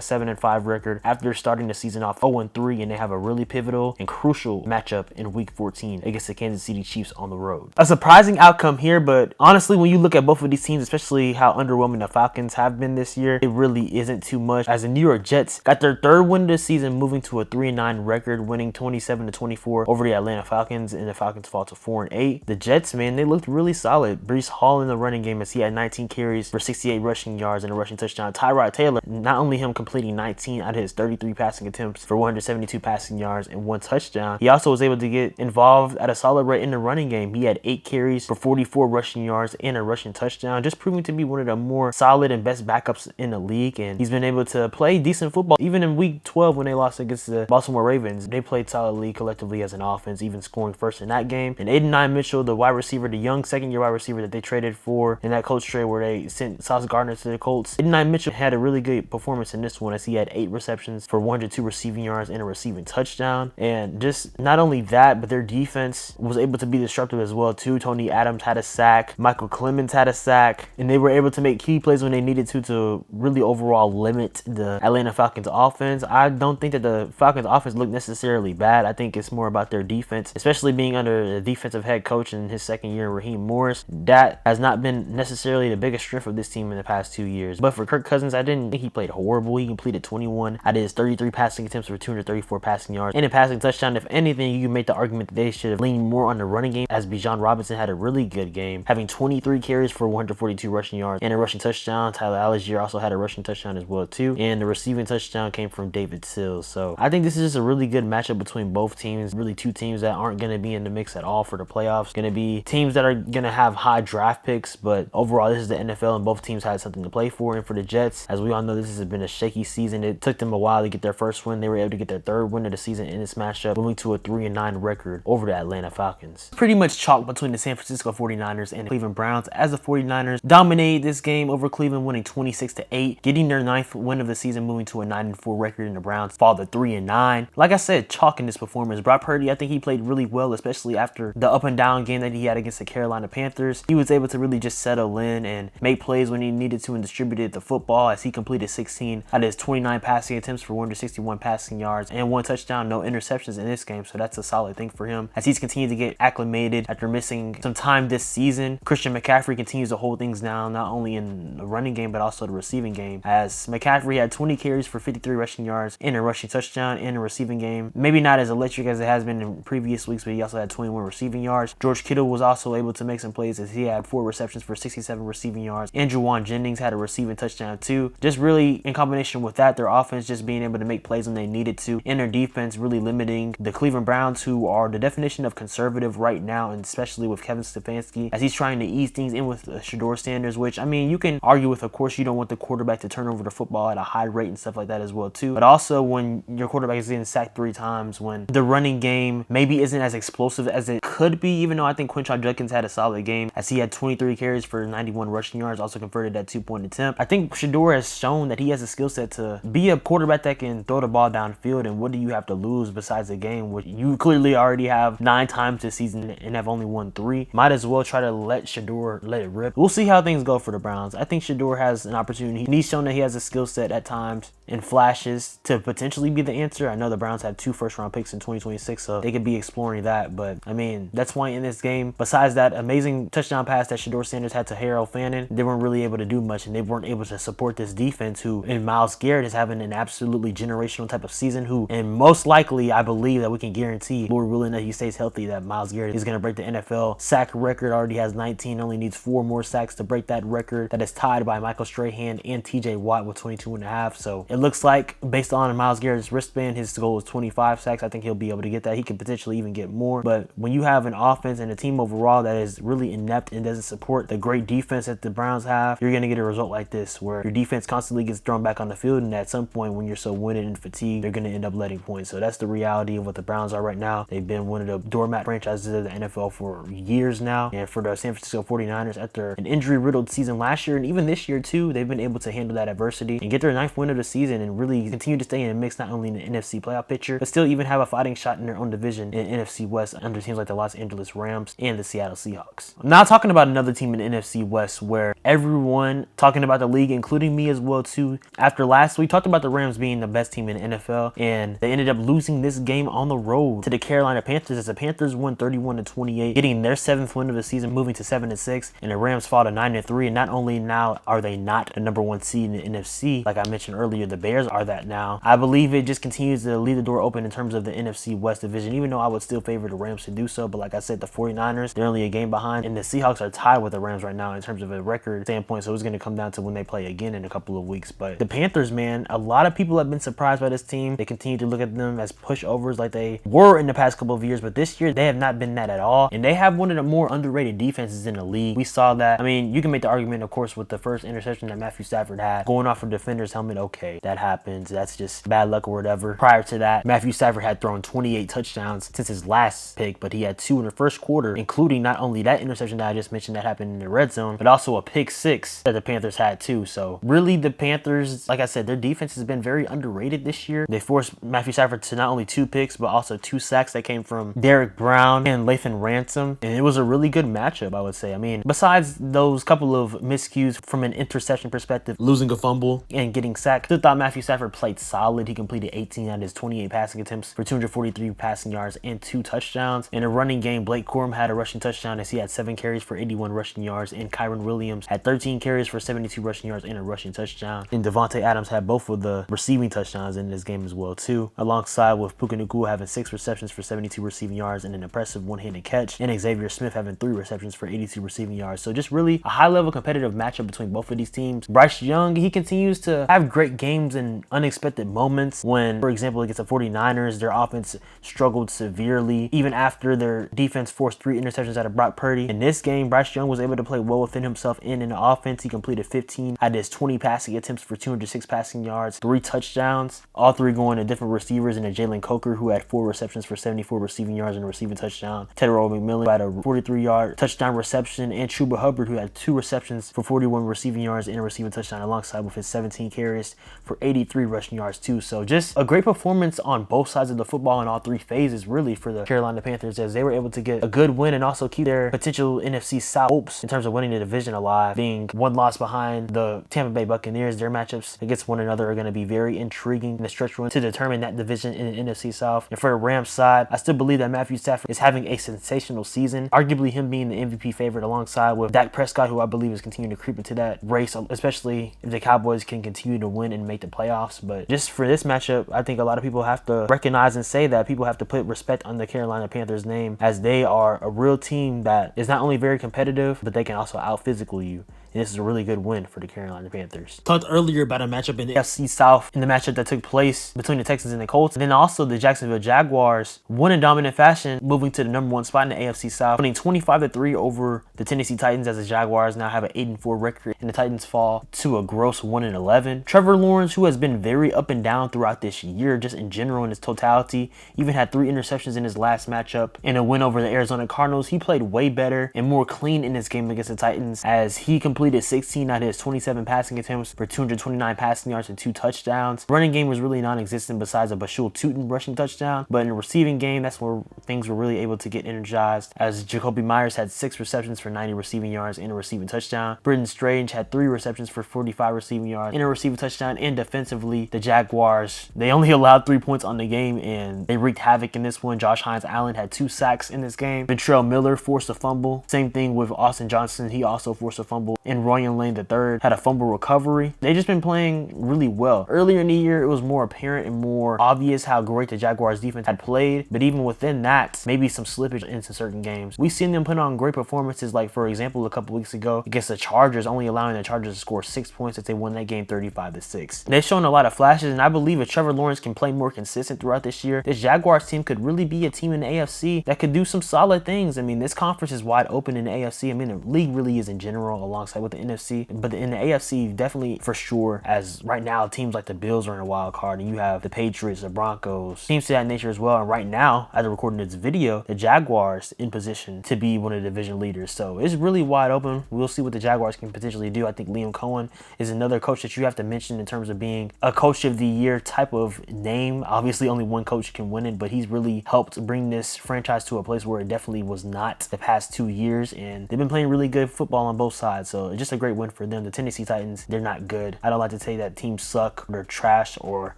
Speaker 2: 7-5 record after starting the season off 0-3, and they have a really pivotal and crucial matchup in Week 14 against the Kansas City Chiefs on the road. A surprising outcome here, but honestly, when you look at both of these teams, especially how underwhelming the Falcons have been this year, it really isn't too much, as the New York Jets got their 3rd win this season, moving to a 3-9 record, winning 27-24 over the Atlanta Falcons, and the Falcons fall to 4-8. The Jets, man, they looked really solid. Breece Hall in the running game, as he had 19 carries for 68 rushing yards and a rushing touchdown. Tyrod Taylor, not only him completing 19 out of his 33 passing attempts for 172 passing yards and 1 touchdown, he also was able to get involved at a solid rate in the running game. He had 8 carries for 44 rushing yards and a rushing touchdown, just proving to be one of the more solid and best backups in the league. And he's been able to play decent football. Even in Week 12, when they lost against the Baltimore Ravens, they played solidly collectively as an offense, even scoring first in that game. And Aiden Mitchell, the wide receiver, the young second-year wide receiver that they traded for in that Colts trade where they sent Sauce Gardner to the Colts, Aiden Mitchell had a really good performance in this one, as he had 8 receptions for 102 receiving yards and a receiving touchdown. And just not only that, but their defense was able to be disruptive as well too. Tony Adams had a sack, Michael Clemens had a sack, and they were able to make key plays when they needed to really overall limit the Atlanta Falcons offense. I don't think that the Falcons offense looked necessarily bad. I think it's more about their defense, especially being under the defensive head coach in his second year, Raheem Morris. That has not been necessarily the biggest strength of this team in the past 2 years. But for Kirk Cousins, I didn't think he played horrible. He completed 21 out of his 33 passing attempts for 234 passing yards and a passing touchdown. If anything, you can make the argument that they should have leaned more on the running game, as Bijan Robinson had a really good game, having 23 carries for 142 rushing yards and a rushing touchdown. Tyler Algier also had a rushing touchdown as well too, and the receiving touchdown came from David Sills. So I think this is just a really good matchup between both teams. Really 2 teams that aren't going to be in the mix at all for the playoffs. Going to be teams that are going to have high draft picks, but overall this is the NFL and both teams had something to play for. And for the Jets, as we all know, this has been a shaky season. It took them a while to get their first win. They were able to get their 3rd win of the season in this matchup, moving to a 3-9 record over the Atlanta Falcons. Pretty much chalk between the San Francisco 49ers and the Cleveland Browns, as the 49ers dominated this game over Cleveland, winning 26-8, getting their 9th win of the season, moving to a 9-4 record, and the Browns fall to 3-9. Like I said, chalk in this performance. Brock Purdy, I think he played really well, especially after the up and down game that he had against the Carolina Panthers. He was able to really just settle in and make plays when he needed to and distributed the football, as he completed 16 out of his 29 passing attempts for 161 passing yards and 1 touchdown, no interceptions in this game. So that's a solid thing for him, as he's continued to get acclimated after missing some time this season. Christian McCaffrey continues to hold things down, not only in the running game but also the receiving game, as McCaffrey had 20 carries for 53 rushing yards and a rushing touchdown in the receiving game. Maybe not as electric as it has been in previous weeks, but he also had 21 receiving yards. George Kittle was also able to make some plays, as he had 4 receptions for 67 receiving yards. And Juwan Jennings had a receiving touchdown too. Just really in combination with that, their offense just being able to make plays when they needed to, and their defense really limiting the Cleveland Browns, who are the definition of conservative right now, and especially with Kevin Stefanski, as he's trying to ease things in with Shedeur Sanders, which, I mean, you can argue with, of course, you don't want the quarterback to turn over the football at a high rate and stuff like that as well too. But also, when your quarterback is getting sacked 3 times, when the running game maybe isn't as explosive as it could be, even though I think Quinshon Judkins had a solid game, as he had 23 carries for 91 rushing yards, also converted that 2-point attempt. I think Shedeur has shown that he has a skill set to be a quarterback that can throw the ball downfield, and what do you have to lose besides the game, which you clearly already have 9 times this season and have only won 3. Might as well try to let Shedeur let it rip. We'll see how things go for the Browns. I think Shedeur has an opportunity, and he's shown that he has a skill set at times in flashes to potentially be the answer. I know the Browns had 2 first-round picks in 2026, so they could be exploring that, but I mean, that's why in this game, besides that amazing touchdown pass that Shedeur Sanders had to Harold Fannin, they weren't really able to do much, and they weren't able to support this defense, who, and Myles Garrett is having an absolutely generational type of season, who, and most likely, I believe that we can guarantee, Lord willing, that he stays healthy, that Myles Garrett is going to break the NFL sack record. Already has 19, only needs 4 more sacks to break that record that is tied by Michael Strahan behind, and TJ Watt with 22.5. So it looks like, based on Myles Garrett's wristband, his goal is 25 sacks. I think he'll be able to get that. He can potentially even get more. But when you have an offense and a team overall that is really inept and doesn't support the great defense that the Browns have, you're going to get a result like this, where your defense constantly gets thrown back on the field, and at some point when you're so winded and fatigued, they're going to end up letting points. So that's the reality of what the Browns are right now. They've been one of the doormat franchises of the NFL for years now. And for the San Francisco 49ers, after an injury-riddled season last year and even this year too, they've been able to handle that adversity and get their 9th win of the season and really continue to stay in the mix, not only in the NFC playoff picture, but still even have a fighting shot in their own division in NFC West under teams like the Los Angeles Rams and the Seattle Seahawks. I'm now talking about another team in the NFC West where everyone talking about the league, including me as well too, after last week talked about the Rams being the best team in the NFL, and they ended up losing this game on the road to the Carolina Panthers as the Panthers won 31-28, getting their 7th win of the season, moving to 7-6, and the Rams fall to 9-3. And not only now are they not the #1 seed in the NFC, like I mentioned earlier, the Bears are that now. I believe it just continues to leave the door open in terms of the NFC West division, even though I would still favor the Rams to do so. But like I said, the 49ers, they're only a game behind, and the Seahawks are tied with the Rams right now in terms of a record standpoint. So it's going to come down to when they play again in a couple of weeks. But the Panthers, man, a lot of people have been surprised by this team. They continue to look at them as pushovers like they were in the past couple of years, but this year they have not been that at all. And they have one of the more underrated defenses in the league. We saw that. I mean, you can make the argument, of course, with the first interception that Matthew Stafford had going off a defender's helmet. Okay, that happens. That's just bad luck or whatever. Prior to that, Matthew Stafford had thrown 28 touchdowns since his last pick, but he had 2 in the first quarter, including not only that interception that I just mentioned that happened in the red zone, but also a pick 6 that the Panthers had too. So really, the Panthers, like I said, their defense has been very underrated this year. They forced Matthew Stafford to not only 2 picks, but also 2 sacks that came from Derrick Brown and Lathan Ransom, and it was a really good matchup, I would say. I mean, besides those couple of miscues from an interception perspective, losing a fumble and getting sacked, I still thought Matthew Stafford played solid. He completed 18 out of his 28 passing attempts for 243 passing yards and 2 touchdowns. In a running game, Blake Corum had a rushing touchdown as he had 7 carries for 81 rushing yards, and Kyron Williams had 13 carries for 72 rushing yards and a rushing touchdown. And Devontae Adams had both of the receiving touchdowns in this game as well too, alongside with Puka Nacua having 6 receptions for 72 receiving yards and an impressive one-handed catch, and Xavier Smith having 3 receptions for 82 receiving yards. So just really a high-level competitive matchup between both of these teams. Bryce Young, he continues to have great games in unexpected moments when, for example, against the 49ers, their offense struggled severely even after their defense forced 3 interceptions out of Brock Purdy. In this game, Bryce Young was able to play well within himself in the offense. He completed 15 out of his 20 passing attempts for 206 passing yards, 3 touchdowns, all 3 going to different receivers, and a Jalen Coker who had 4 receptions for 74 receiving yards and a receiving touchdown. Tedero McMillan who had a 43-yard touchdown reception, and Chuba Hubbard who had 2 receptions for 41 receiving yards and a receiving touchdown, alongside with his 17 carries for 83 rushing yards too. So just a great performance on both sides of the football in all 3 phases really for the Carolina Panthers, as they were able to get a good win and also keep their potential NFC South hopes in terms of winning the division alive, being 1 loss behind the Tampa Bay Buccaneers. Their matchups against one another are going to be very intriguing in the stretch run to determine that division in the NFC South. And for the Rams side, I still believe that Matthew Stafford is having a sensational season, arguably him being the MVP favorite alongside with Dak Prescott, who I believe is continuing to creep into that race, especially if the Cowboys can continue to win and make the playoffs. But just for this matchup, I think a lot of people have to recognize and say that people have to put respect on the Carolina Panthers name, as they are a real team that is not only very competitive, but they can also out-physical you. And this is a really good win for the Carolina Panthers. Talked earlier about a matchup in the NFC South, in the matchup that took place between the Texans and the Colts. And then also the Jacksonville Jaguars won in dominant fashion, moving to the #1 spot in the AFC South, winning 25-3 over the Tennessee Titans, as the Jaguars now have an 8-4 record and the Titans fall to a gross 1-11. Trevor Lawrence, who has been very up and down throughout this year, just in general in its totality, even had 3 interceptions in his last matchup. In a win over the Arizona Cardinals, he played way better and more clean in this game against the Titans, as he completed 16 out of his 27 passing attempts for 229 passing yards and 2 touchdowns. Running game was really non-existent besides a Bashul Tootin rushing touchdown, but in the receiving game, that's where things were really able to get energized, as Jacoby Myers had 6 receptions for 90 receiving yards and a receiving touchdown. Britton Strange had 3 receptions for 45 receiving yards and a receiving touchdown. And defensively, the Jaguars, they only allowed 3 points on the game and they wreaked havoc in this one. Josh Hines-Allen had 2 sacks in this game. Ventrell Miller forced a fumble. Same thing with Austin Johnson. He also forced a fumble. and Royan Lane III had a fumble recovery. They've just been playing really well. Earlier in the year, it was more apparent and more obvious how great the Jaguars defense had played, but even within that, maybe some slippage into certain games. We've seen them put on great performances, like for example, a couple weeks ago against the Chargers, only allowing the Chargers to score 6 points as they won that game 35-6. They've shown a lot of flashes, and I believe if Trevor Lawrence can play more consistent throughout this year, this Jaguars team could really be a team in the AFC that could do some solid things. I mean, this conference is wide open in the AFC. I mean, the league really is in general alongside with the NFC, but in the AFC, definitely for sure, as right now teams like the Bills are in a wild card, and you have the Patriots, the Broncos, teams to that nature as well. And right now, as I'm recording this video, the Jaguars in position to be one of the division leaders. So it's really wide open. We'll see what the Jaguars can potentially do. I think Liam Cohen is another coach that you have to mention in terms of being a coach of the year type of name. Obviously, only one coach can win it, but he's really helped bring this franchise to a place where it definitely was not the past 2 years, and they've been playing really good football on both sides. So it's just a great win for them. The Tennessee Titans, they're not good. I don't like to say that teams suck, they're trash, or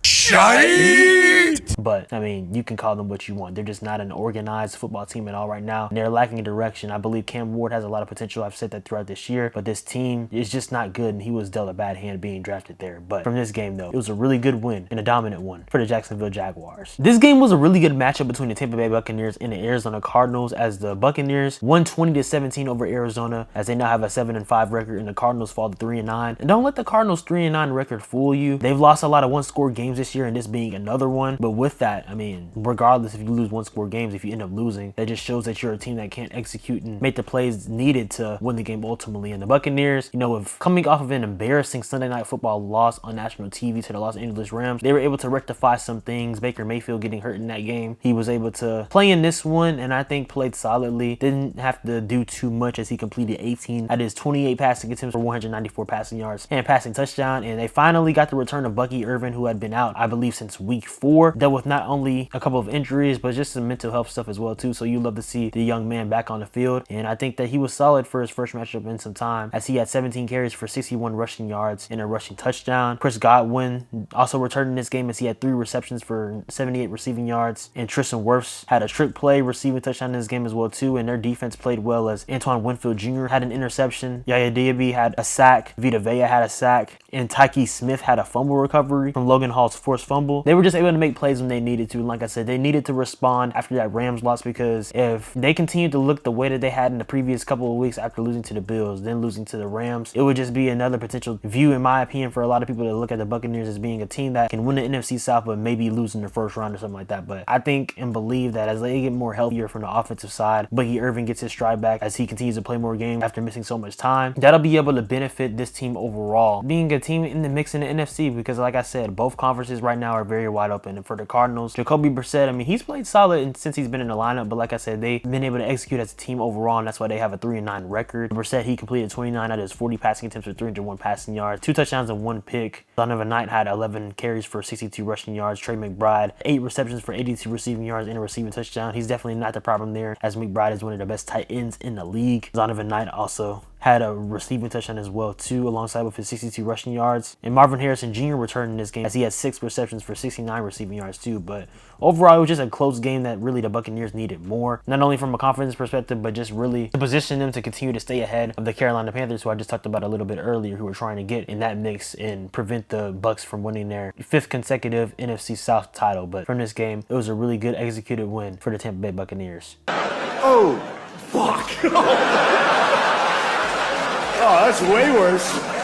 Speaker 2: shite, but I mean, you can call them what you want. They're just not an organized football team at all right now, and they're lacking in direction. I believe Cam Ward has a lot of potential. I've said that throughout this year, but this team is just not good, and he was dealt a bad hand being drafted there. But from this game, though, it was a really good win and a dominant one for the Jacksonville Jaguars. This game was a really good matchup between the Tampa Bay Buccaneers and the Arizona Cardinals, as the Buccaneers won 20-17 over Arizona, as they now have a 7-5 record, and the Cardinals fall to 3-9. And don't let the Cardinals 3-9 record fool you. They've lost a lot of one-score games this year, and this being another one. But with that, I mean, regardless if you lose one-score games, if you end up losing, that just shows that you're a team that can't execute and make the plays needed to win the game ultimately. And the Buccaneers, you know, with coming off of an embarrassing Sunday Night Football loss on national TV to the Los Angeles Rams, they were able to rectify some things. Baker Mayfield getting hurt in that game, he was able to play in this one, and I think played solidly. Didn't have to do too much as he completed 18 out of his 28 passing attempts for 194 passing yards and passing touchdown. And they finally got the return of Bucky Irvin, who had been out, I believe, since week 4, dealt with not only a couple of injuries, but just some mental health stuff as well too. So you love to see the young man back on the field, and I think that he was solid for his first matchup in some time, as he had 17 carries for 61 rushing yards and a rushing touchdown. Chris Godwin also returned in this game, as he had 3 receptions for 78 receiving yards, and Tristan Wirfs had a trick play receiving touchdown in this game as well too. And their defense played well, as Antoine Winfield Jr. had an interception, Yaya Diaby had a sack, Vita Vea had a sack, and Tyke Smith had a fumble recovery from Logan Hall's forced fumble. They were just able to make plays when they needed to. And like I said, they needed to respond after that Rams loss, because if they continued to look the way that they had in the previous couple of weeks after losing to the Bills, then losing to the Rams, it would just be another potential view, in my opinion, for a lot of people to look at the Buccaneers as being a team that can win the NFC South, but maybe lose in the first round or something like that. But I think and believe that as they get more healthier from the offensive side, Bucky Irvin gets his stride back as he continues to play more games after missing so much time, that'll be able to benefit this team overall, being a team in the mix in the NFC, because like I said, both conferences right now are very wide open. And for the Cardinals, Jacoby Brissett, I mean, he's played solid since he's been in the lineup, but like I said, they've been able to execute as a team overall, and that's why they have a 3-9 record. Brissett, he completed 29 out of his 40 passing attempts for 301 passing yards, 2 touchdowns and 1 pick. Donovan Knight had 11 carries for 62 rushing yards. Trey McBride, 8 receptions for 82 receiving yards and a receiving touchdown. He's definitely not the problem there, as McBride is one of the best tight ends in the league. Donovan Knight also had a receiving touchdown as well too, alongside with his 62 rushing yards. And Marvin Harrison Jr. returned in this game, as he had 6 receptions for 69 receiving yards too. But overall, it was just a close game that really the Buccaneers needed more, not only from a confidence perspective, but just really to position them to continue to stay ahead of the Carolina Panthers, who I just talked about a little bit earlier, who were trying to get in that mix and prevent the Bucs from winning their 5th consecutive NFC South title. But from this game, it was a really good executed win for the Tampa Bay Buccaneers.
Speaker 1: Oh, fuck. Oh, that's way worse.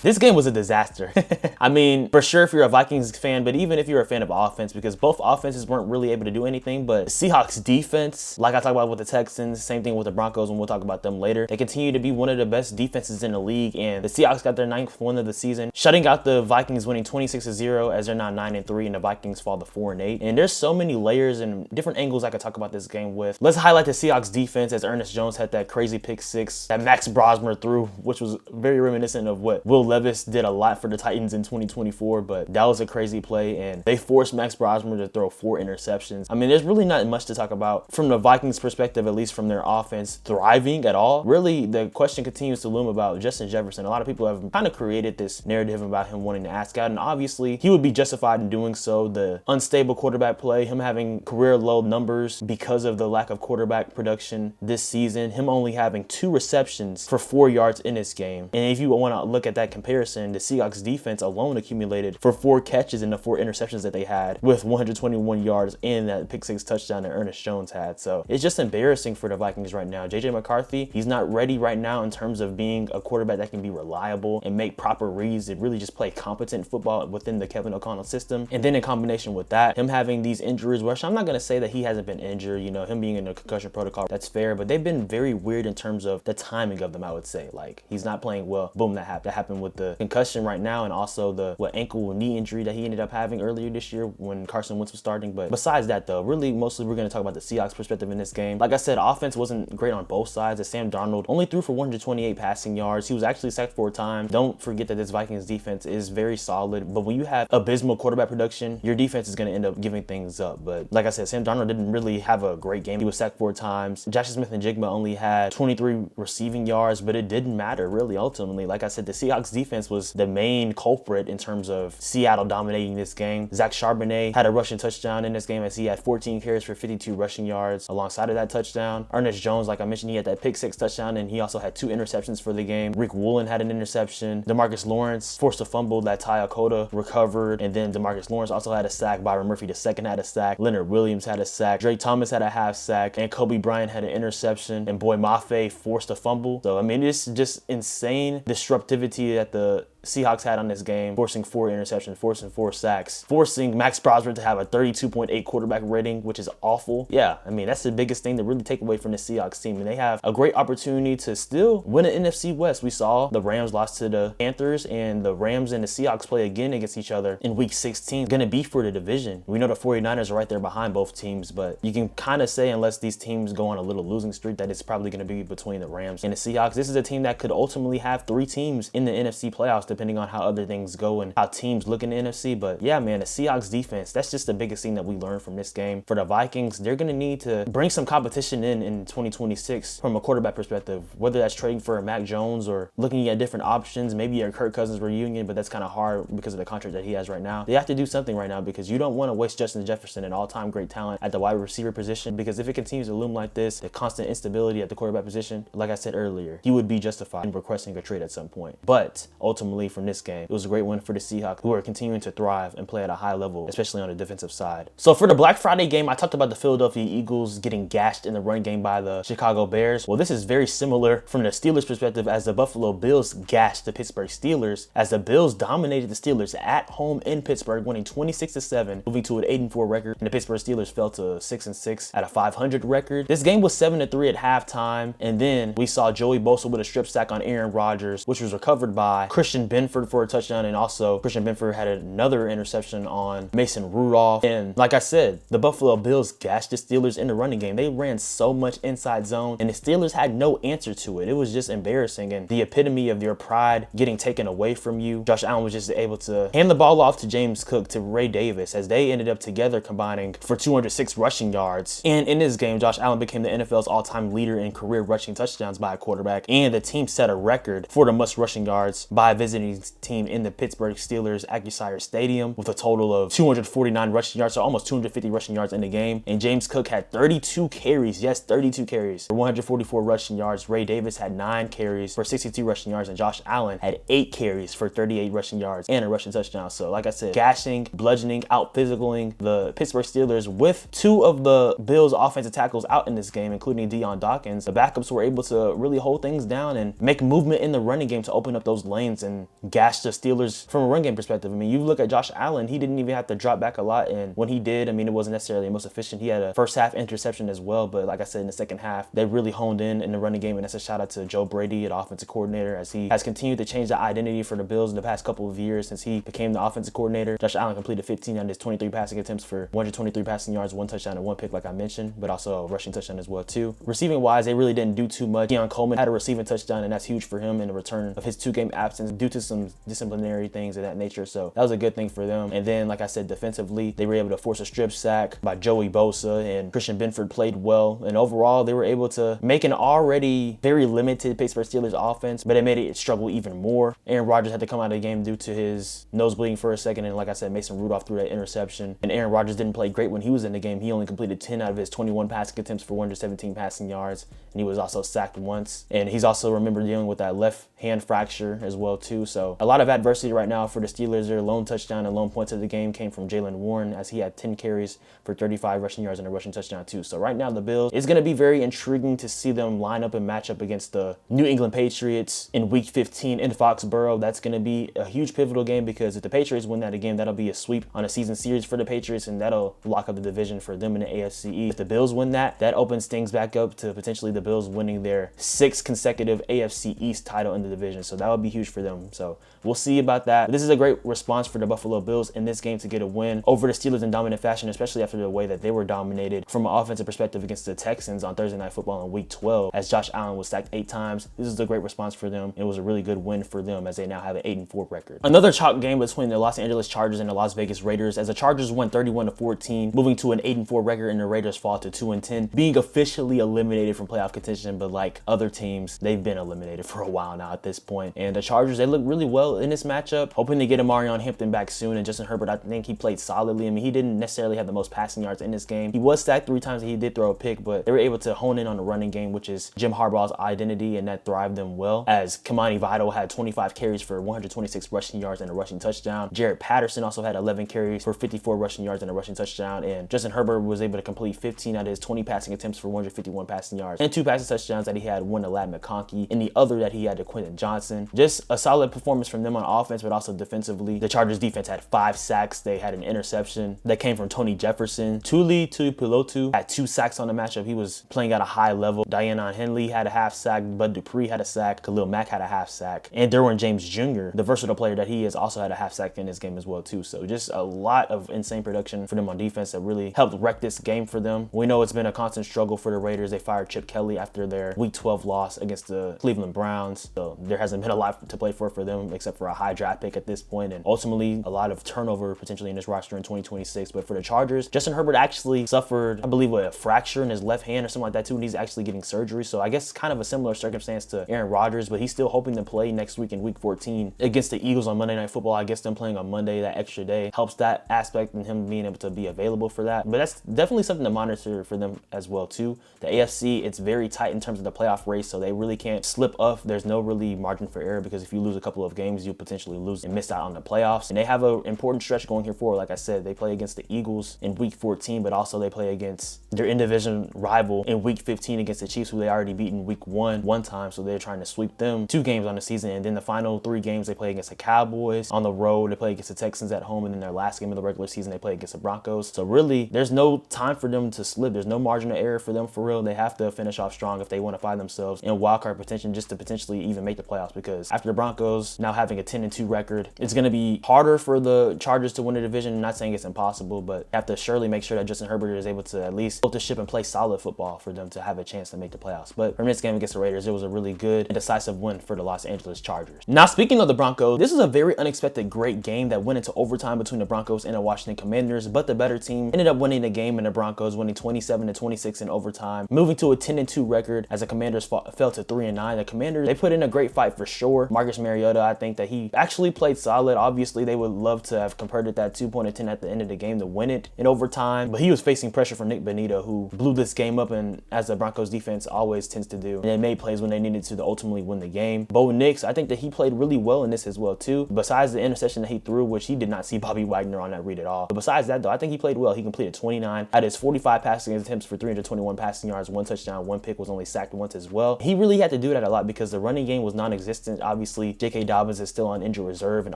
Speaker 2: This game was a disaster. I mean, for sure if you're a Vikings fan, but even if you're a fan of offense, because both offenses weren't really able to do anything. But the Seahawks defense, like I talked about with the Texans, same thing with the Broncos, and we'll talk about them later. They continue to be one of the best defenses in the league, and the Seahawks got their 9th win of the season, shutting out the Vikings, winning 26-0, as they're now 9-3, and the Vikings fall to 4-8. And there's so many layers and different angles I could talk about this game with. Let's highlight the Seahawks defense, as Ernest Jones had that crazy pick 6 that Max Brosmer threw, which was very reminiscent of what Will Levis did a lot for the Titans in 2024, but that was a crazy play, and they forced Max Brosmer to throw 4 interceptions. I mean, there's really not much to talk about from the Vikings perspective, at least from their offense thriving at all. Really, the question continues to loom about Justin Jefferson. A lot of people have kind of created this narrative about him wanting to ask out, and obviously he would be justified in doing so. The unstable quarterback play, him having career low numbers because of the lack of quarterback production this season, him only having 2 receptions for 4 yards in this game. And if you want to look at that comparison, the Seahawks defense alone accumulated for 4 catches in the 4 interceptions that they had, with 121 yards in that pick 6 touchdown that Ernest Jones had. So it's just embarrassing for the Vikings right now. JJ McCarthy, he's not ready right now in terms of being a quarterback that can be reliable and make proper reads and really just play competent football within the Kevin O'Connell system. And then in combination with that, him having these injuries, which I'm not going to say that he hasn't been injured, you know, him being in a concussion protocol, that's fair, but they've been very weird in terms of the timing of them, I would say. Like, he's not playing well. Boom, that happened with the concussion right now, and also the ankle knee injury that he ended up having earlier this year when Carson Wentz was starting. But besides that, though, really mostly we're going to talk about the Seahawks perspective in this game. Like I said, offense wasn't great on both sides, as Sam Darnold only threw for 128 passing yards. He was actually sacked 4 times. Don't forget that this Vikings defense is very solid, but when you have abysmal quarterback production, your defense is going to end up giving things up. But like I said, Sam Darnold didn't really have a great game. He was sacked 4 times. Jackson Smith-Njigba only had 23 receiving yards, but it didn't matter really ultimately. Like I said, the Seahawks defense was the main culprit in terms of Seattle dominating this game. Zach Charbonnet had a rushing touchdown in this game as he had 14 carries for 52 rushing yards alongside of that touchdown. Ernest Jones, like I mentioned, he had that pick 6 touchdown, and he also had 2 interceptions for the game. Rick Woolen had an interception. DeMarcus Lawrence forced a fumble that Ty Okota recovered, and then DeMarcus Lawrence also had a sack. Byron Murphy II had a sack. Leonard Williams had a sack. Drake Thomas had a half sack, and Kobe Bryant had an interception, and Boy Mafe forced a fumble. So I mean, it's just insane disruptivity that the Seahawks had on this game, forcing 4 interceptions, forcing 4 sacks, forcing Max Brosmer to have a 32.8 quarterback rating, which is awful. Yeah, I mean, that's the biggest thing to really take away from the Seahawks team. And they have a great opportunity to still win an NFC West. We saw the Rams lost to the Panthers, and the Rams and the Seahawks play again against each other in week 16. It's going to be for the division. We know the 49ers are right there behind both teams, but you can kind of say, unless these teams go on a little losing streak, that it's probably going to be between the Rams and the Seahawks. This is a team that could ultimately have 3 teams in the NFC playoffs, depending on how other things go and how teams look in the NFC. But yeah, man, the Seahawks defense, that's just the biggest thing that we learned from this game. For the Vikings, they're going to need to bring some competition in 2026 from a quarterback perspective, whether that's trading for a Mac Jones or looking at different options, maybe a Kirk Cousins reunion, but that's kind of hard because of the contract that he has right now. They have to do something right now because you don't want to waste Justin Jefferson, an all-time great talent at the wide receiver position, because if it continues to loom like this, the constant instability at the quarterback position, like I said earlier, he would be justified in requesting a trade at some point. But ultimately, from this game, it was a great win for the Seahawks, who are continuing to thrive and play at a high level, especially on the defensive side. So for the Black Friday game, I talked about the Philadelphia Eagles getting gashed in the run game by the Chicago Bears. Well, this is very similar from the Steelers' perspective, as the Buffalo Bills gashed the Pittsburgh Steelers, as the Bills dominated the Steelers at home in Pittsburgh, winning 26-7, moving to an 8-4 record, and the Pittsburgh Steelers fell to 6-6 at a 500 record. This game was 7-3 at halftime, and then we saw Joey Bosa with a strip sack on Aaron Rodgers, which was recovered by Christian Benford for a touchdown, and also Christian Benford had another interception on Mason Rudolph. And like I said, the Buffalo Bills gashed the Steelers in the running game. They ran so much inside zone, and the Steelers had no answer to it. It was just embarrassing, and the epitome of your pride getting taken away from you. Josh Allen was just able to hand the ball off to James Cook, to Ray Davis, as they ended up together combining for 206 rushing yards. And in this game, Josh Allen became the NFL's all-time leader in career rushing touchdowns by a quarterback, and the team set a record for the most rushing yards by a visiting team in the Pittsburgh Steelers Acrisure Stadium, with a total of 249 rushing yards, so almost 250 rushing yards in the game. And James Cook had 32 carries, yes, 32 carries for 144 rushing yards. Ray Davis had 9 carries for 62 rushing yards, and Josh Allen had 8 carries for 38 rushing yards and a rushing touchdown. So like I said, gashing, bludgeoning, out-physicaling the Pittsburgh Steelers, with 2 of the Bills' offensive tackles out in this game, including Deion Dawkins. The backups were able to really hold things down and make movement in the running game to open up those lanes and gash the Steelers from a run game perspective. I mean, you look at Josh Allen, he didn't even have to drop back a lot, and when he did, I mean, it wasn't necessarily the most efficient. He had a first half interception as well, but like I said, in the second half, they really honed in the running game, and that's a shout out to Joe Brady, the offensive coordinator, as he has continued to change the identity for the Bills in the past couple of years since he became the offensive coordinator. Josh Allen completed 15 on his 23 passing attempts for 123 passing yards, 1 touchdown and 1 pick, like I mentioned, but also a rushing touchdown as well too. Receiving wise, they really didn't do too much. Deion Coleman had a receiving touchdown, and that's huge for him in the return of his 2-game absence due to to some disciplinary things of that nature. So that was a good thing for them. And then, like I said, defensively, they were able to force a strip sack by Joey Bosa, and Christian Benford played well. And overall, they were able to make an already very limited Pittsburgh Steelers offense, but it made it struggle even more. Aaron Rodgers had to come out of the game due to his nose bleeding for a second. And like I said, Mason Rudolph threw that interception. And Aaron Rodgers didn't play great when he was in the game. He only completed 10 out of his 21 passing attempts for 117 passing yards. And he was also sacked once. And he's also remembered dealing with that left hand fracture as well too. So a lot of adversity right now for the Steelers. Their lone touchdown and lone points of the game came from Jaylen Warren, as he had 10 carries for 35 rushing yards and a rushing touchdown too. So right now the Bills, it's going to be very intriguing to see them line up and match up against the New England Patriots in week 15 in Foxborough. That's going to be a huge pivotal game, because if the Patriots win that again, that'll be a sweep on a season series for the Patriots, and that'll lock up the division for them in the AFC East. If the Bills win that opens things back up to potentially the Bills winning their 6th consecutive AFC East title in the division. So that would be huge for them. So we'll see about that. But this is a great response for the Buffalo Bills in this game to get a win over the Steelers in dominant fashion, especially after the way that they were dominated from an offensive perspective against the Texans on Thursday Night Football in week 12, as Josh Allen was sacked 8 times. This is a great response for them. It was a really good win for them, as they now have an 8-4 record. Another chalk game between the Los Angeles Chargers and the Las Vegas Raiders, as the Chargers won 31-14, moving to an 8-4 record, and the Raiders fall to 2-10, being officially eliminated from playoff contention. But like other teams, they've been eliminated for a while now at this point. And the Chargers, they look really well in this matchup, hoping to get Amarion Hampton back soon. And Justin Herbert, I think he played solidly. I mean, he didn't necessarily have the most passing yards in this game. He was sacked 3 times and he did throw a pick, but they were able to hone in on the running game, which is Jim Harbaugh's identity, and that thrived them well, as Kamani Vital had 25 carries for 126 rushing yards and a rushing touchdown. Jared Patterson also had 11 carries for 54 rushing yards and a rushing touchdown. And Justin Herbert was able to complete 15 out of his 20 passing attempts for 151 passing yards, and 2 passing touchdowns that he had, one to Ladd McConkey and the other that he had to Quentin Johnson. Just a solid performance from them on offense, but also defensively. The Chargers defense had 5 sacks. They had an interception that came from Tony Jefferson. Tuli Tuipulotu had 2 sacks on the matchup. He was playing at a high level. Diana Henley had a half sack. Bud Dupree had a sack. Khalil Mack had a half sack. And Derwin James Jr., the versatile player that he is, also had a half sack in this game as well too. So just a lot of insane production for them on defense that really helped wreck this game for them. We know it's been a constant struggle for the Raiders. They fired Chip Kelly after their week 12 loss against the Cleveland Browns. So there hasn't been a lot to play for them, except for a high draft pick at this point, and ultimately a lot of turnover potentially in this roster in 2026. But for the Chargers, Justin Herbert actually suffered, I believe, a fracture in his left hand or something like that too, and he's actually getting surgery. So I guess kind of a similar circumstance to Aaron Rodgers, but he's still hoping to play next week in week 14 against the Eagles on Monday Night Football. I guess them playing on Monday, that extra day, helps that aspect and him being able to be available for that. But that's definitely something to monitor for them as well too. The AFC, it's very tight in terms of the playoff race, so they really can't slip up. There's no really margin for error, because if you lose a couple of games, you'll potentially lose and miss out on the playoffs. And they have an important stretch going here forward. Like I said, they play against the Eagles in week 14, but also they play against their in-division rival in week 15 against the Chiefs, who they already beat in week 1 time. So they're trying to sweep them 2 games on the season. And then the final 3 games, they play against the Cowboys on the road, they play against the Texans at home, and then their last game of the regular season, they play against the Broncos. So really, there's no time for them to slip. There's no margin of error for them for real. They have to finish off strong if they want to find themselves in wildcard contention, just to potentially even make the playoffs, because after the Broncos now having a 10-2 record, it's going to be harder for the Chargers to win the division. I'm not saying it's impossible, but you have to surely make sure that Justin Herbert is able to at least hold the ship and play solid football for them to have a chance to make the playoffs. But from this game against the Raiders, it was a really good and decisive win for the Los Angeles Chargers. Now, speaking of the Broncos, this is a very unexpected great game that went into overtime between the Broncos and the Washington Commanders, but the better team ended up winning the game, and the Broncos winning 27-26 in overtime, moving to a 10-2 record as the Commanders fell to 3-9. The Commanders, they put in a great fight for sure. Marcus Mariota, I think that he actually played solid. Obviously, they would love to have converted that 2-point attempt at the end of the game to win it in overtime, but he was facing pressure from Nick Bonito, who blew this game up, and as the Broncos defense always tends to do, and they made plays when they needed to ultimately win the game. Bo Nix, I think that he played really well in this as well too. Besides the interception that he threw, which he did not see Bobby Wagner on that read at all. But besides that though, I think he played well. He completed 29 out of his 45 passing attempts for 321 passing yards, 1 touchdown, 1 pick, was only sacked once as well. He really had to do that a lot because the running game was non-existent. Obviously, J.K. Dobbins is still on injured reserve, and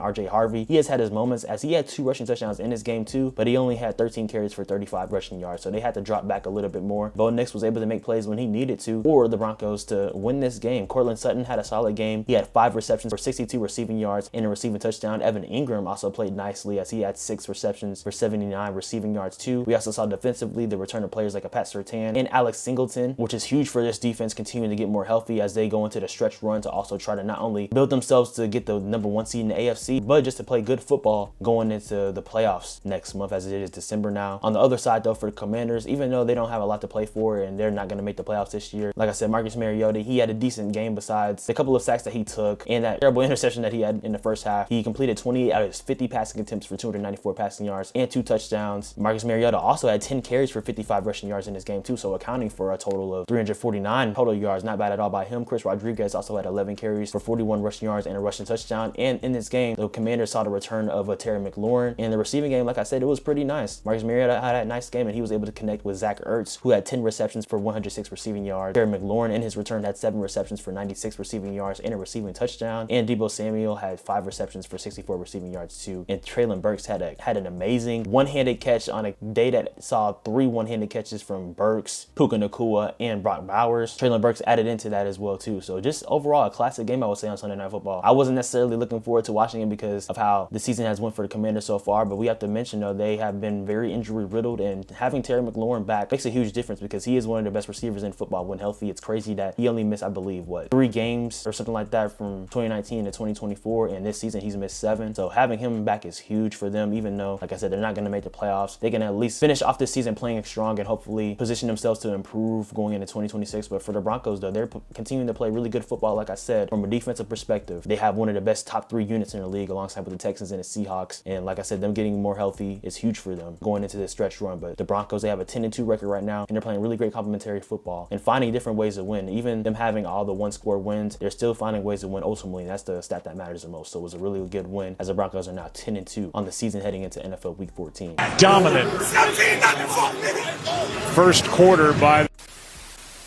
Speaker 2: R.J. Harvey, he has had his moments, as he had 2 rushing touchdowns in this game too, but he only had 13 carries for 35 rushing yards, so they had to drop back a little bit more. Bo Nix was able to make plays when he needed to for the Broncos to win this game. Cortland Sutton had a solid game. He had 5 receptions for 62 receiving yards and a receiving touchdown. Evan Ingram also played nicely, as he had 6 receptions for 79 receiving yards too. We also saw defensively the return of players like a Pat Surtain and Alex Singleton, which is huge for this defense continuing to get more healthy as they go into the stretch run to also try to not only build themselves themselves to get the #1 seed in the AFC, but just to play good football going into the playoffs next month, as it is December now. On the other side, though, for the Commanders, even though they don't have a lot to play for and they're not going to make the playoffs this year, like I said, Marcus Mariota, he had a decent game besides the couple of sacks that he took and that terrible interception that he had in the first half. He completed 28 out of his 50 passing attempts for 294 passing yards and 2 touchdowns. Marcus Mariota also had 10 carries for 55 rushing yards in this game too, so accounting for a total of 349 total yards. Not bad at all by him. Chris Rodriguez also had 11 carries for 41 rushing yards and a rushing touchdown. And in this game, the Commanders saw the return of a Terry McLaurin. And the receiving game, like I said, it was pretty nice. Marcus Mariota had a nice game, and he was able to connect with Zach Ertz, who had 10 receptions for 106 receiving yards. Terry McLaurin, in his return, had 7 receptions for 96 receiving yards and a receiving touchdown. And Deebo Samuel had 5 receptions for 64 receiving yards too. And Treylon Burks had an amazing one-handed catch on a day that saw 3 one-handed catches from Burks, Puka Nacua, and Brock Bowers. Treylon Burks added into that as well too. So just overall a classic game, I would say, on Sunday Night Football. I wasn't necessarily looking forward to watching it because of how the season has went for the Commanders so far, but we have to mention though they have been very injury riddled, and having Terry McLaurin back makes a huge difference because he is one of the best receivers in football when healthy. It's crazy that he only missed, I believe, 3 games or something like that from 2019 to 2024, and this season he's missed 7. So having him back is huge for them, even though, like I said, they're not going to make the playoffs. They can at least finish off this season playing strong and hopefully position themselves to improve going into 2026. But for the Broncos though, they're continuing to play really good football. Like I said, from a defensive perspective, they have one of the best top 3 units in the league alongside with the Texans and the Seahawks. And like I said, them getting more healthy is huge for them going into this stretch run. But the Broncos, they have a 10-2 record right now, and they're playing really great complementary football and finding different ways to win. Even them having all the one-score wins, they're still finding ways to win ultimately, and that's the stat that matters the most. So it was a really good win as the Broncos are now 10-2 on the season heading into NFL Week 14.
Speaker 3: Dominant. First quarter by...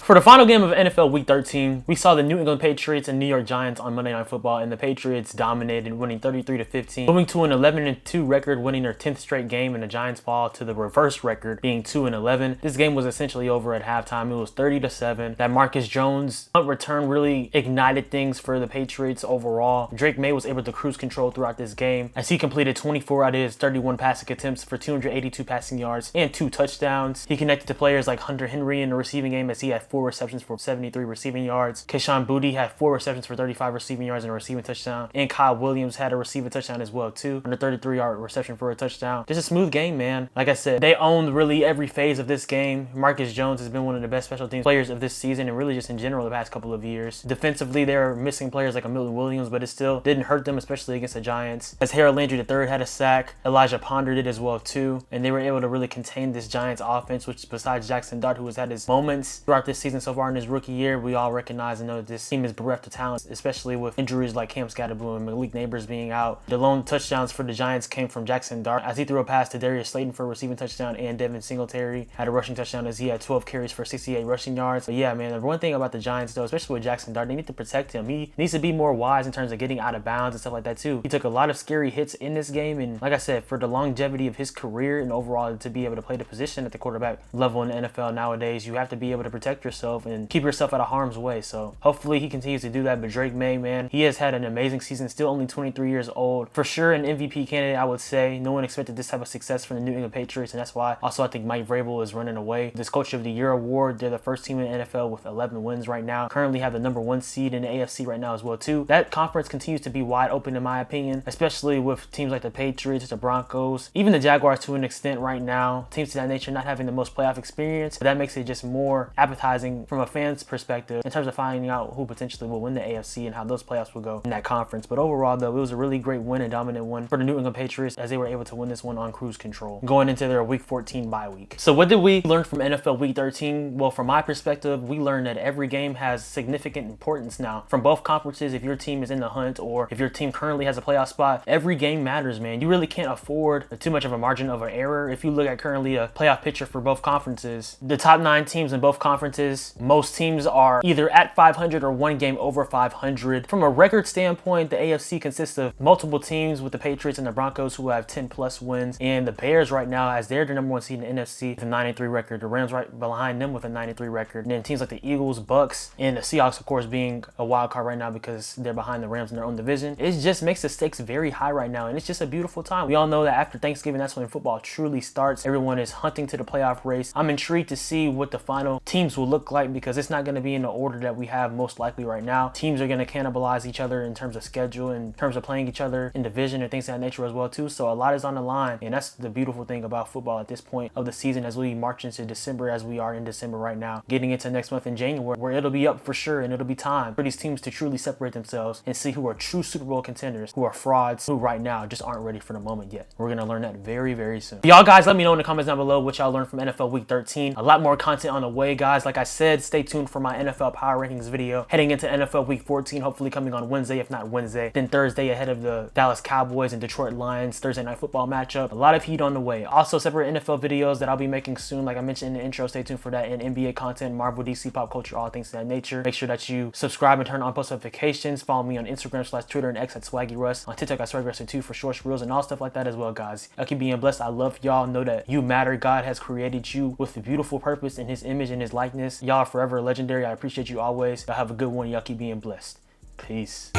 Speaker 2: For the final game of NFL Week 13, we saw the New England Patriots and New York Giants on Monday Night Football, and the Patriots dominated, winning 33-15, moving to an 11-2 record, winning their 10th straight game, and the Giants fall to the reverse record, being 2-11. This game was essentially over at halftime. It was 30-7. That Marcus Jones punt return really ignited things for the Patriots overall. Drake May was able to cruise control throughout this game as he completed 24 out of his 31 passing attempts for 282 passing yards and 2 touchdowns. He connected to players like Hunter Henry in the receiving game as he had 4 receptions for 73 receiving yards. Keyshawn Boutte had 4 receptions for 35 receiving yards and a receiving touchdown. And Kyle Williams had a receiving touchdown as well too, and a 33-yard reception for a touchdown. Just a smooth game, man. Like I said, they owned really every phase of this game. Marcus Jones has been one of the best special teams players of this season and really just in general the past couple of years. Defensively, they're missing players like a Milton Williams, but it still didn't hurt them, especially against the Giants. As Harold Landry III had a sack, Elijah Ponder did as well too, and they were able to really contain this Giants offense, which besides Jackson Dart, who has had his moments throughout this season so far in his rookie year, we all recognize and know that this team is bereft of talent, especially with injuries like Cam Scatterblue and Malik Neighbors being out. The lone touchdowns for the Giants came from Jackson Dart as he threw a pass to Darius Slayton for a receiving touchdown, and Devin Singletary had a rushing touchdown as he had 12 carries for 68 rushing yards. But yeah, man, the one thing about the Giants though, especially with Jackson Dart, they need to protect him. He needs to be more wise in terms of getting out of bounds and stuff like that too. He took a lot of scary hits in this game, and like I said, for the longevity of his career and overall to be able to play the position at the quarterback level in the NFL nowadays, you have to be able to protect yourself and keep yourself out of harm's way. So hopefully he continues to do that. But Drake May, man, he has had an amazing season, still only 23 years old. For sure an MVP candidate, I would say. No one expected this type of success from the New England Patriots, and that's why also I think Mike Vrabel is running away this Coach of the Year award. They're the first team in the NFL with 11 wins right now. Currently have the #1 seed in the AFC right now as well too. That conference continues to be wide open in my opinion, especially with teams like the Patriots, the Broncos, even the Jaguars to an extent right now. Teams to that nature not having the most playoff experience, but that makes it just more appetizing from a fan's perspective in terms of finding out who potentially will win the AFC and how those playoffs will go in that conference. But overall though, it was a really great win and dominant one for the New England Patriots as they were able to win this one on cruise control going into their Week 14 bye week. So what did we learn from NFL Week 13? Well, from my perspective, we learned that every game has significant importance now from both conferences. If your team is in the hunt or if your team currently has a playoff spot, every game matters, man. You really can't afford too much of a margin of error. If you look at currently a playoff picture for both conferences, the top 9 teams in both conferences, most teams are either at 500 or one game over 500. From a record standpoint, the AFC consists of multiple teams with the Patriots and the Broncos who have 10 plus wins, and the Bears right now, as they're the #1 seed in the NFC with a 93 record, the Rams right behind them with a 93 record, and then teams like the Eagles, Bucs, and the Seahawks of course being a wild card right now because they're behind the Rams in their own division. It just makes the stakes very high right now, and it's just a beautiful time. We all know that after Thanksgiving, that's when football truly starts. Everyone is hunting to the playoff race. I'm intrigued to see what the final teams will look look like, because it's not going to be in the order that we have most likely right now. Teams are going to cannibalize each other in terms of schedule, in terms of playing each other in division and things of that nature as well too. So a lot is on the line, and that's the beautiful thing about football at this point of the season as we march into December, as we are in December right now, getting into next month in January, where it'll be up for sure, and it'll be time for these teams to truly separate themselves and see who are true Super Bowl contenders, who are frauds, who right now just aren't ready for the moment yet. We're going to learn that very, very soon. Y'all guys, let me know in the comments down below what y'all learned from NFL Week 13. A lot more content on the way, guys. Like I said, stay tuned for my NFL Power Rankings video heading into NFL Week 14, hopefully coming on Wednesday, if not Wednesday. Then Thursday ahead of the Dallas Cowboys and Detroit Lions Thursday Night Football matchup. A lot of heat on the way. Also, separate NFL videos that I'll be making soon, like I mentioned in the intro. Stay tuned for that, and NBA content, Marvel, DC, pop culture, all things of that nature. Make sure that you subscribe and turn on post notifications. Follow me on Instagram/Twitter and X at SwaggyRuss. On TikTok at SwaggyRuss2 for shorts, reels, and all stuff like that as well, guys. Y'all keep being blessed. I love y'all. Know that you matter. God has created you with a beautiful purpose in his image and his likeness. Y'all are forever legendary. I appreciate you always. Y'all have a good one. Y'all keep being blessed. Peace.